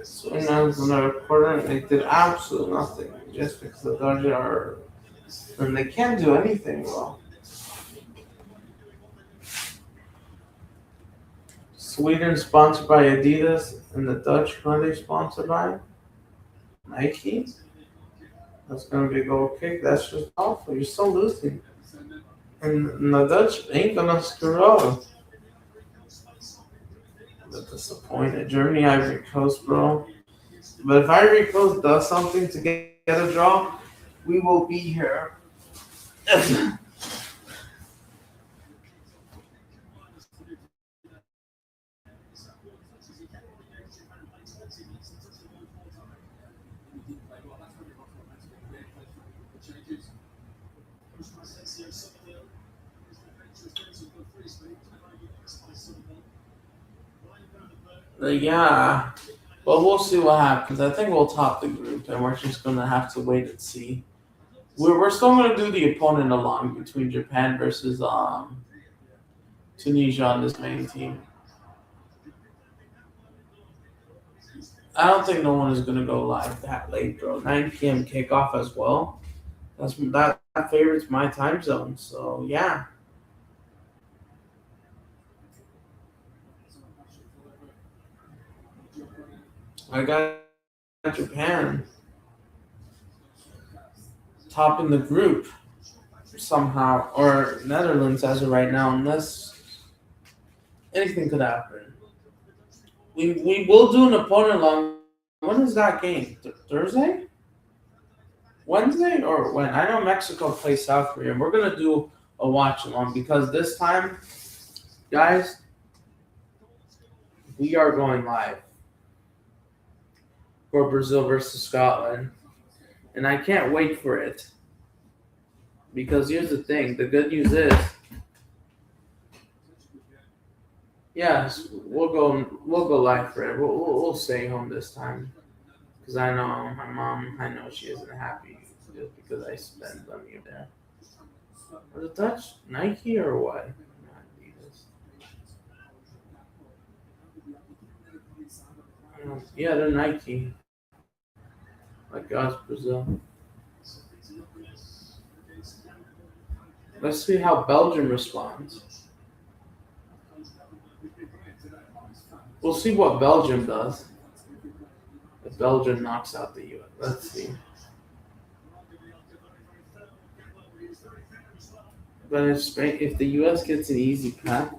so now it's another quarter and they did absolutely nothing just because the Dutch are and they can't do anything well. Sweden sponsored by Adidas and the Dutch who are they sponsored by? Nike? That's gonna be a goal kick. That's just awful. You're still losing. And the Dutch ain't gonna screw up. But disappointed. Germany, Ivory Coast, bro. But if Ivory Coast does something to get a draw, we will be here. Yeah, but we'll see what happens. I think we'll top the group, and we're just gonna have to wait and see. We're still gonna do the opponent along between Japan versus Tunisia on this main team. I don't think no one is gonna go live that late, bro. 9 p.m. kickoff as well. That favors my time zone. So yeah, I got Japan topping the group somehow, or Netherlands as of right now, unless anything could happen. We will do an opponent long. When is that game? Thursday? Wednesday or when? I know Mexico plays South Korea. And we're gonna do a watch along because this time, guys, we are going live for Brazil versus Scotland, and I can't wait for it because here's the thing. The good news is, yes, we'll go live for it. We'll stay home this time because I know my mom. I know she isn't happy just because I spend money there. Was it Dutch Nike or what? Not Adidas. Yeah, they're Nike. Like God's Brazil. Let's see how Belgium responds. We'll see what Belgium does. If Belgium knocks out the U.S. Let's see. But if the U.S. gets an easy path,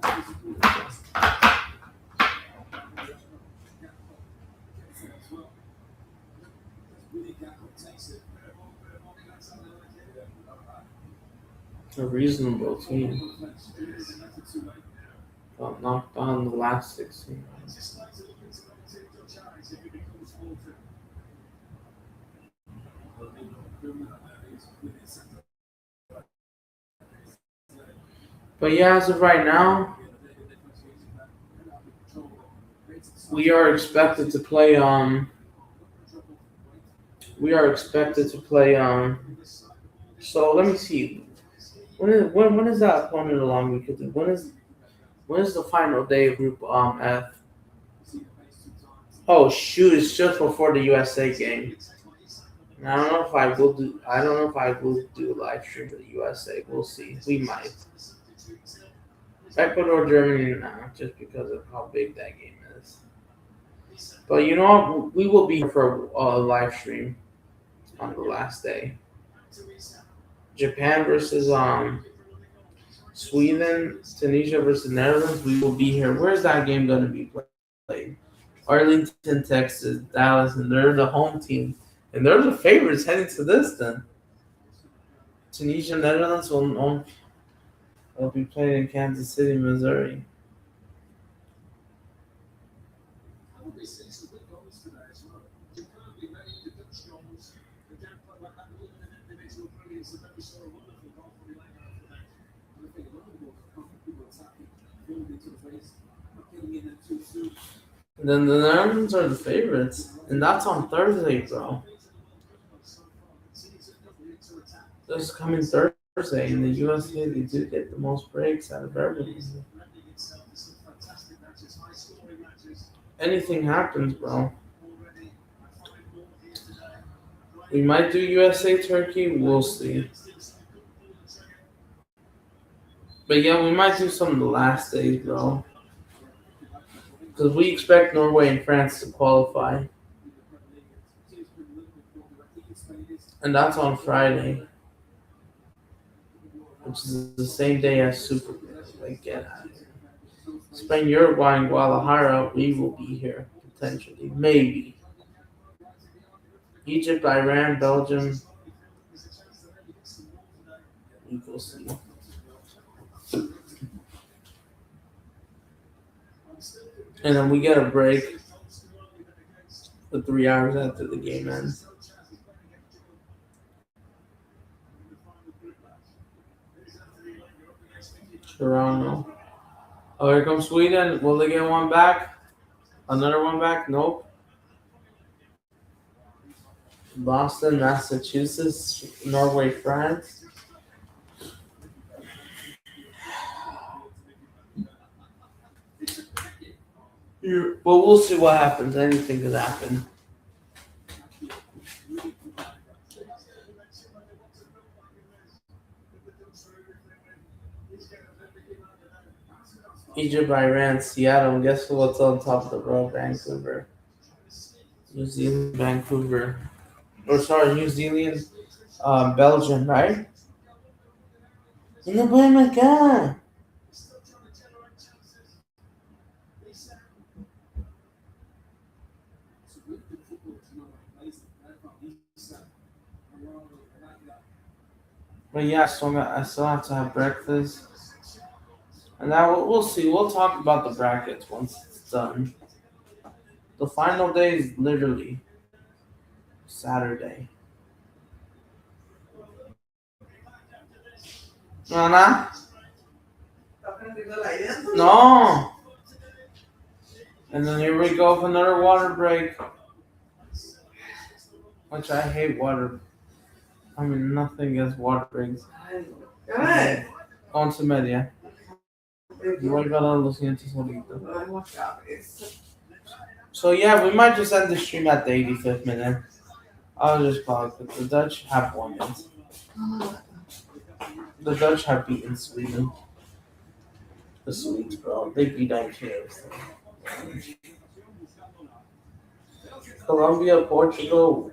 a reasonable team got knocked on the last 16. But yeah, as of right now, we are expected to play. We are expected to play. So let me see. When is that opponent along we could do? When is the final day of Group F? Oh shoot! It's just before the USA game. And I don't know if I will do. I don't know if I will do a live stream for the USA. We'll see. We might. Ecuador, Germany, nah, just because of how big that game is. But you know what? We will be here for a live stream on the last day. Japan versus Sweden, Tunisia versus Netherlands. We will be here. Where's that game going to be played? Arlington, Texas, Dallas, and they're the home team, and they're the favorites heading to this. Then Tunisia, Netherlands will be played in Kansas City, Missouri. And then the Netherlands are the favorites, and that's on Thursday, bro. This is coming Thursday in the USA. They do get the most breaks out of everybody. Anything happens, bro. We might do USA Turkey. We'll see. But yeah, we might do some of the last days, bro. Because we expect Norway and France to qualify, and that's on Friday, which is the same day as Super. Like, get out of here. Spain, Uruguay, and Guadalajara. We will be here potentially, maybe. Egypt, Iran, Belgium. We will see. And then we get a break for 3 hours after the game ends. Toronto. Oh, here comes Sweden. Will they get one back? Another one back? Nope. Boston, Massachusetts, Norway, France. Well, we'll see what happens. Anything could happen. Egypt, Iran, Seattle. Guess what's on top of the row? Vancouver. New Zealand, Vancouver. Or sorry, New Zealand, Belgium, right? Y no pueden marcar. But yeah, so I still have to have breakfast. And now we'll see. We'll talk about the brackets once it's done. The final day is literally Saturday. Nana? No. And then here we go for another water break. Which I hate water. I mean, nothing against water breaks. Good. Once media. Igual para lo siento solito. So yeah, we might just end the stream at the 85th minute. I'll just call it. The Dutch have won it. The Dutch have beaten Sweden. The Swedes, bro. They beat Nigeria. Colombia, Portugal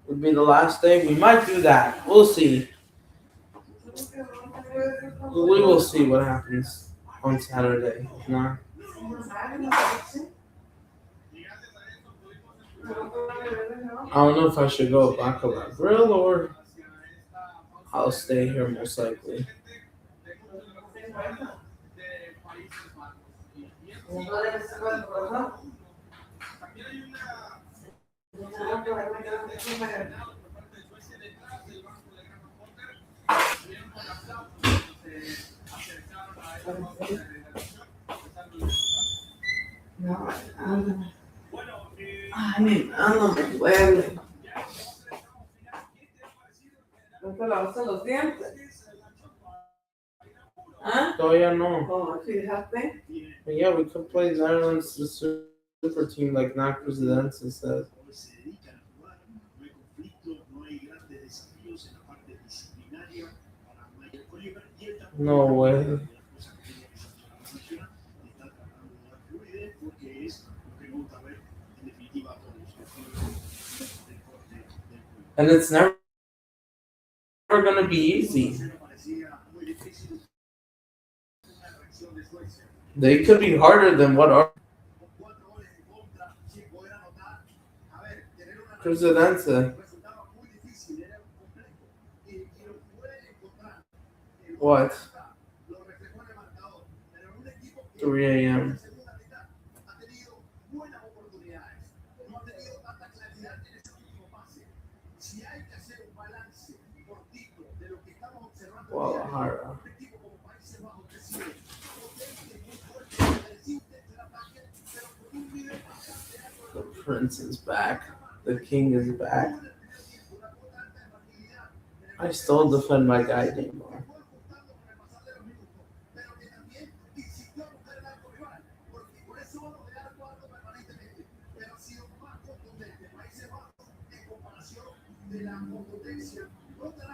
would be the last day. We might do that. We'll see. We will see what happens on Saturday. Nah. I don't know if I should go back on my grill or I'll stay here most likely. No, no me duele. ¿No te lavaste los dientes? ¿Ah? Todavía no. Oh, fíjate. But yeah, we could play Netherlands, the super team, like not Presidents instead. No way. and it's never going to be easy. They could be harder than what our Presidente. What? 3 a.m. Guadalajara. The prince is back. The king is back. I still defend my guy Neymar.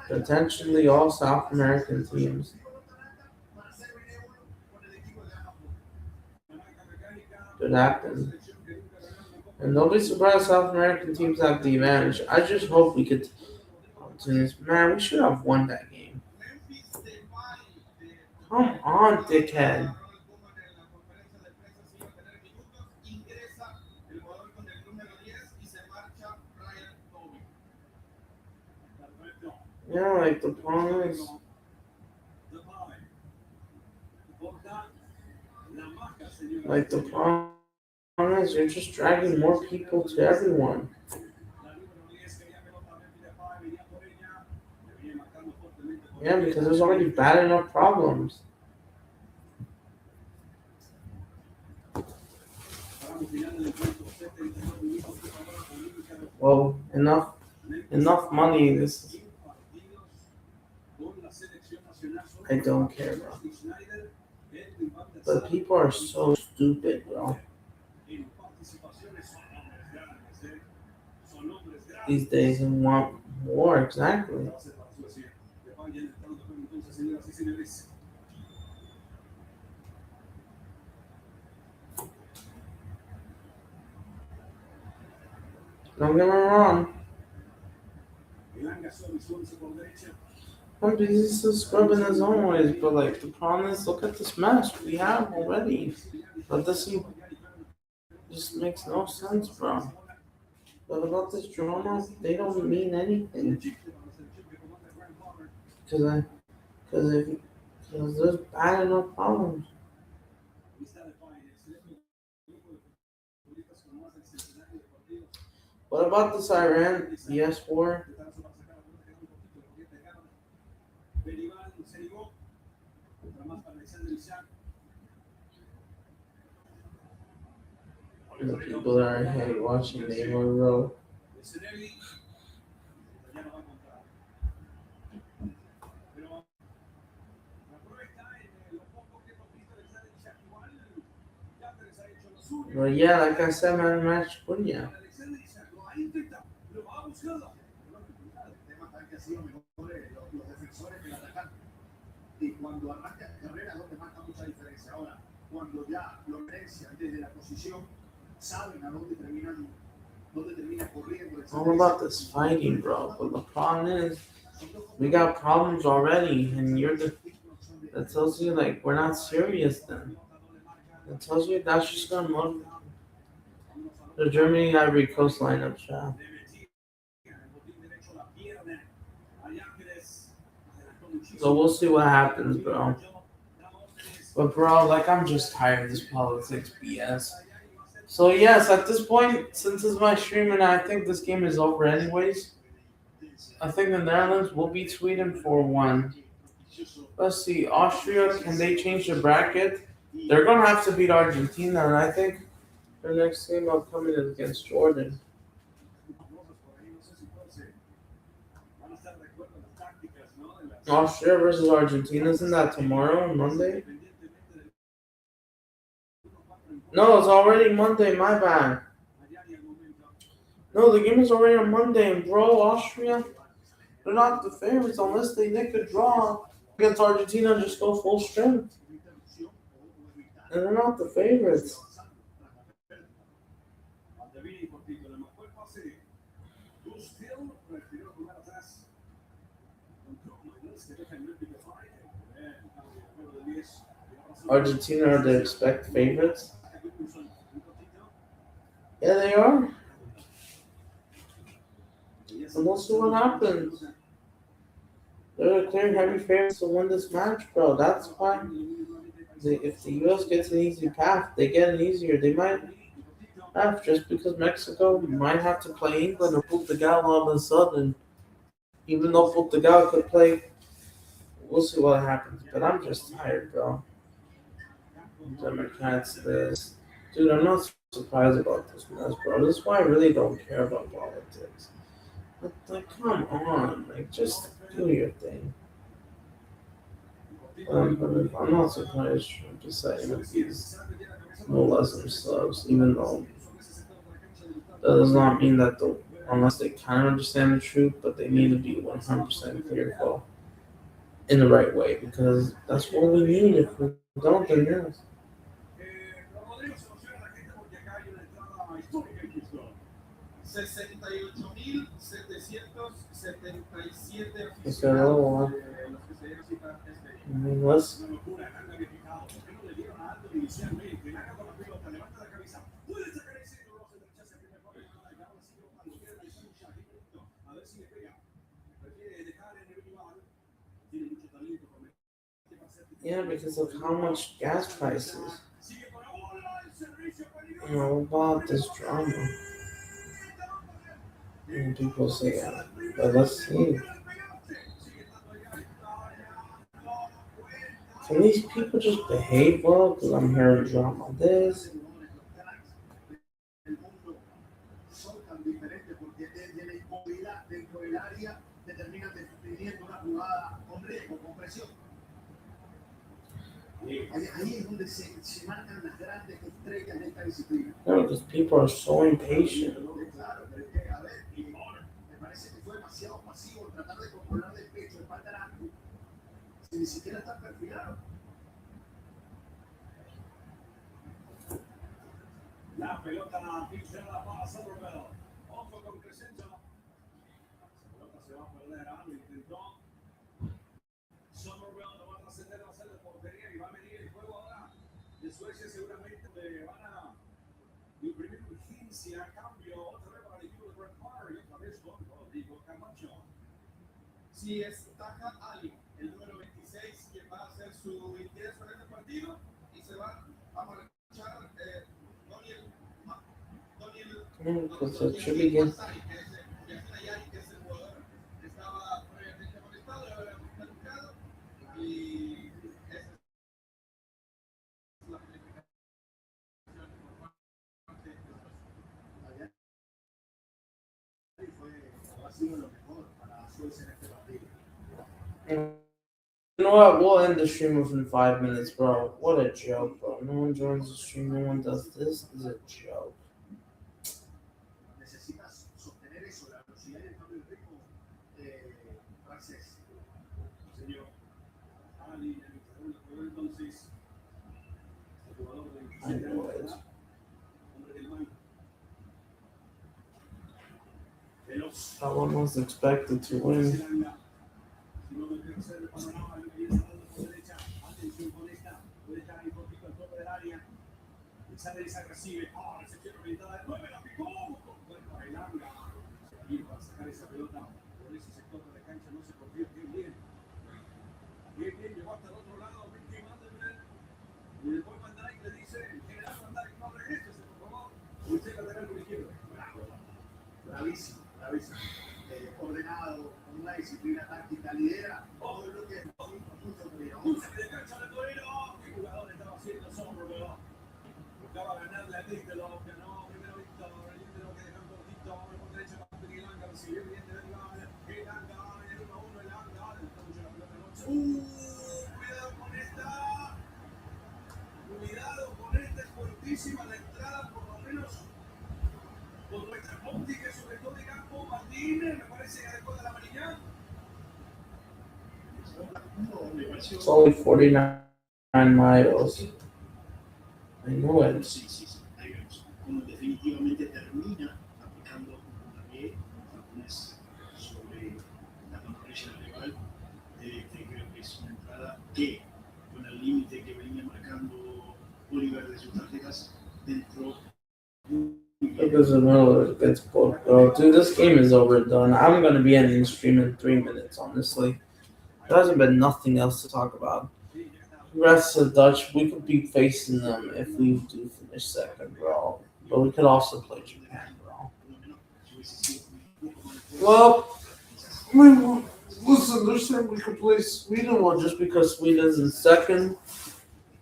Potentially all South American teams. Could happen. And don't be surprised South American teams have the advantage. I just hope we could. Man, we should have won that game. Come on, dickhead. Yeah, like the problem is, the problem is you're just dragging more people to everyone. Yeah, because there's already bad enough problems. Well, enough money. I don't care, bro. But people are so stupid, bro. These days and want more, exactly. Don't get me wrong. I'm busy still scrubbing his own ways, but like the problem is, look at this mess we have already. But this just makes no sense, bro. But about this drama, they don't mean anything. Cause cause if, cause there's bad enough problems. What about this Iran yes war? The people that are hey, watching Neymar row. Well, yeah, like I said, man, match Cunha. All about this fighting, bro. But the problem is, we got problems already, and that tells you like we're not serious. Then that tells you that's just gonna motivate the Germany Ivory Coast lineup, chat. So we'll see what happens, bro. But bro, like I'm just tired of this politics BS. So yes, at this point, since it's my stream and I think this game is over anyways, I think the Netherlands will beat Sweden 4-1. Let's see, Austria, can they change the bracket? They're gonna have to beat Argentina, and I think their next game upcoming is against Jordan. Austria versus Argentina, isn't that tomorrow, Monday? No, it's already Monday, my bad. No, the game is already on Monday, and bro, Austria, they're not the favorites unless they nick a draw against Argentina and just go full strength. And they're not the favorites. Argentina are the expect favorites. Yeah, they are. And we'll see what happens. They're a clear heavy favorites to win this match, bro. That's why if the US gets an easy path, they get it easier. They might have just because Mexico might have to play England or Portugal all of a sudden. Even though Portugal could play, we'll see what happens. But I'm just tired, bro. Democrats, this. Dude, I'm not surprised about this mess, bro. This is why I really don't care about politics. Like, come on. Like, just do your thing. But I'm not surprised Trump is saying that these no Muslim subs, even though that does not mean that the unless they kind of understand the truth, but they need to be 100% clear in the right way because that's what we need. If we don't, then yes. It's their own. I mean, let's. Yeah, because of how much gas prices. You know about this drama, and people say, but let's see. Can these people just behave well? Because I'm hearing drama. This. No, because people are so impatient. Because it should begin. You know what? We'll end the stream within 5 minutes, bro. What a joke, bro. No one joins the stream. No one does this. This is a joke. I know it. That one was expected to win. It's only 49 miles. I know it. Because the middle gets booked, bro. Dude, this game is overdone. I'm gonna be ending stream in 3 minutes, honestly. There hasn't been nothing else to talk about. Congrats to the Dutch. We could be facing them if we do finish second, bro. But we could also play Japan, bro. Well, listen, they're saying we could play Sweden. Well, just because Sweden's in second,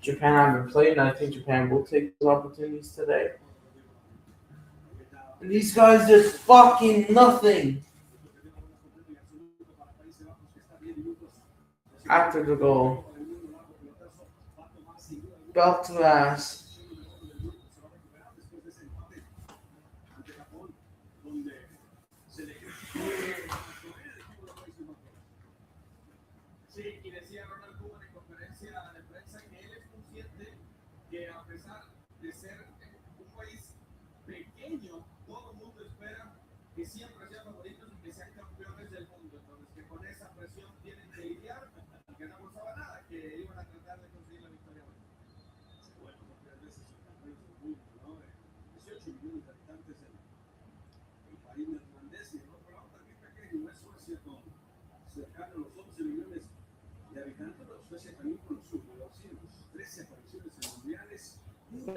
Japan haven't played, and I think Japan will take those opportunities today. And these guys did fucking nothing after the goal. Belt to ass.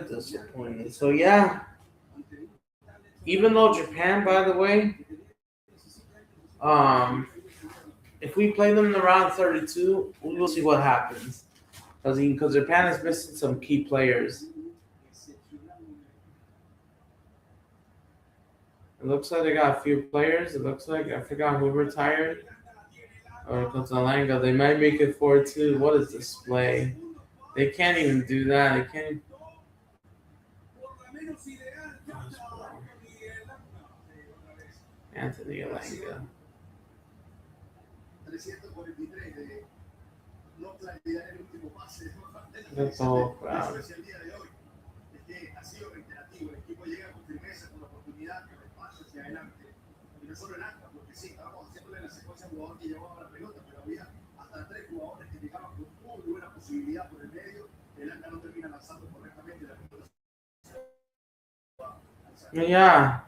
Disappointed. So yeah, even though Japan, by the way, um, if we play them in the round 32, we will see what happens. Because Japan is missing some key players. It looks like they got a few players. It looks like I forgot who retired. Or Cotalanga. They might make it 4-2. What is display? They can't even do that. They can't. Anthony Alanga. That's the whole crowd. Yeah,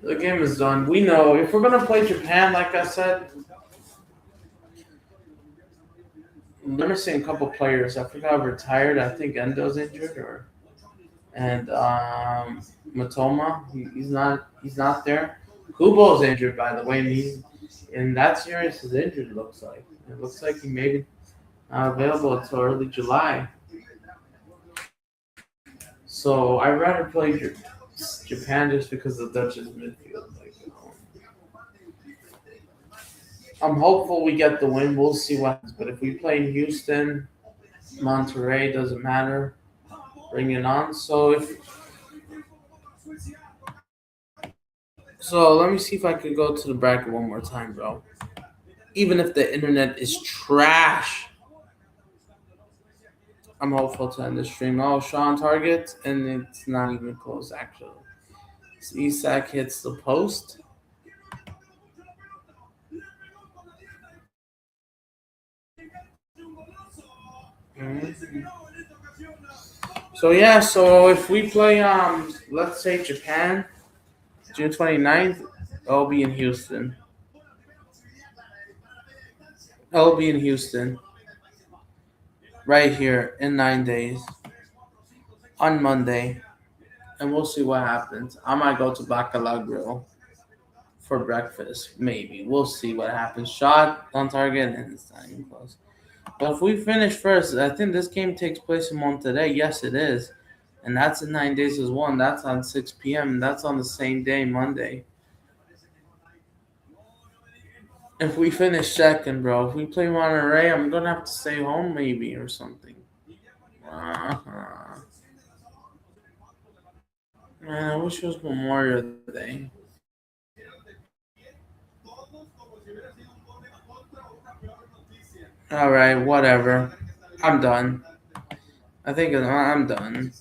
the game is done. We know if we're gonna play Japan, like I said, they're missing a couple players. I forgot retired. I think Endo's injured, or and Matoma. He's not there. Kubo's injured, by the way, and he's in that series is injured. It looks like he may be available until early July. So I'd rather play Japan just because the Dutch is midfield. I'm hopeful we get the win. We'll see what happens. But if we play in Houston, Monterrey, doesn't matter. Bring it on. So let me see if I could go to the bracket one more time, bro. Even if the internet is trash, I'm hopeful to end the stream. Oh, Sean targets, and it's not even close actually. So Isak hits the post. Mhm. So yeah, so if we play let's say Japan, June 29th, I'll be in Houston. I'll be in Houston right here in 9 days on Monday, and we'll see what happens. I might go to Bacala Grill for breakfast, maybe. We'll see what happens. Shot on target, and it's not even close. But if we finish first, I think this game takes place in Monterrey. Yes, it is. And that's in 9 days as one. That's on 6 p.m. That's on the same day, Monday. If we finish second, bro, if we play Monterrey, I'm going to have to stay home maybe or something. Man, I wish it was Memorial Day. All right, whatever. I'm done. I think I'm done.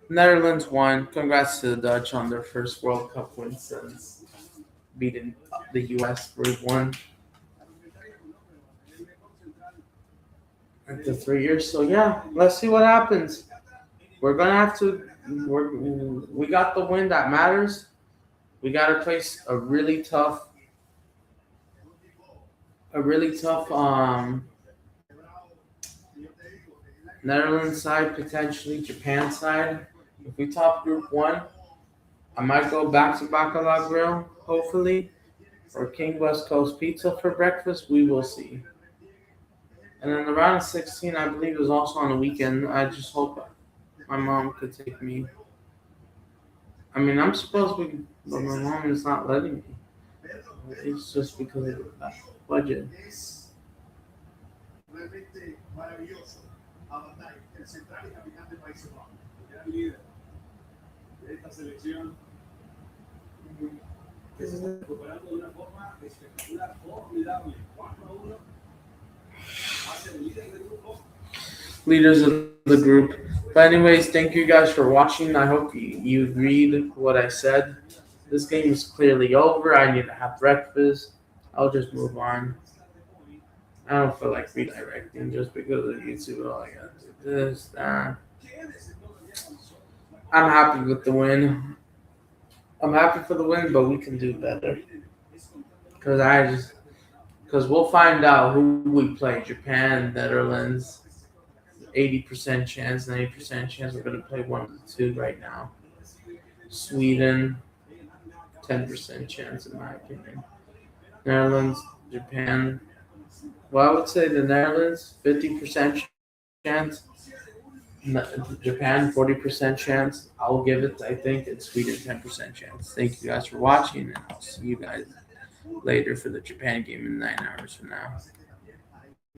Netherlands won. Congrats to the Dutch on their first World Cup win since beating the U.S. 3-1. after 3 years. So yeah, let's see what happens. We're gonna have to. We got the win that matters. We got to face a really tough Netherlands side, potentially Japan side. If we top Group One, I might go back to Bacala Grill, hopefully, or King West Coast Pizza for breakfast. We will see. And then the round of 16, I believe, is also on the weekend. I just hope my mom could take me. I mean, I'm supposed to be, but my mom is not letting me. It's just because of the budget. Leaders of the group. But anyways, thank you guys for watching. I hope you agreed what I said. This game is clearly over. I need to have breakfast. I'll just move on. I don't feel like redirecting just because of YouTube. Oh, I gotta do this, that. I'm happy with the win. I'm happy for the win, but we can do better. Because we'll find out who we play. Japan, Netherlands, 80% chance, 90% chance we're gonna play one of the two right now. Sweden, 10% chance in my opinion. Netherlands, Japan. Well, I would say the Netherlands, 50% chance. Japan, 40% chance. I'll give it, I think, and Sweden, 10% chance. Thank you guys for watching, and I'll see you guys later for the Japan game in 9 hours from now.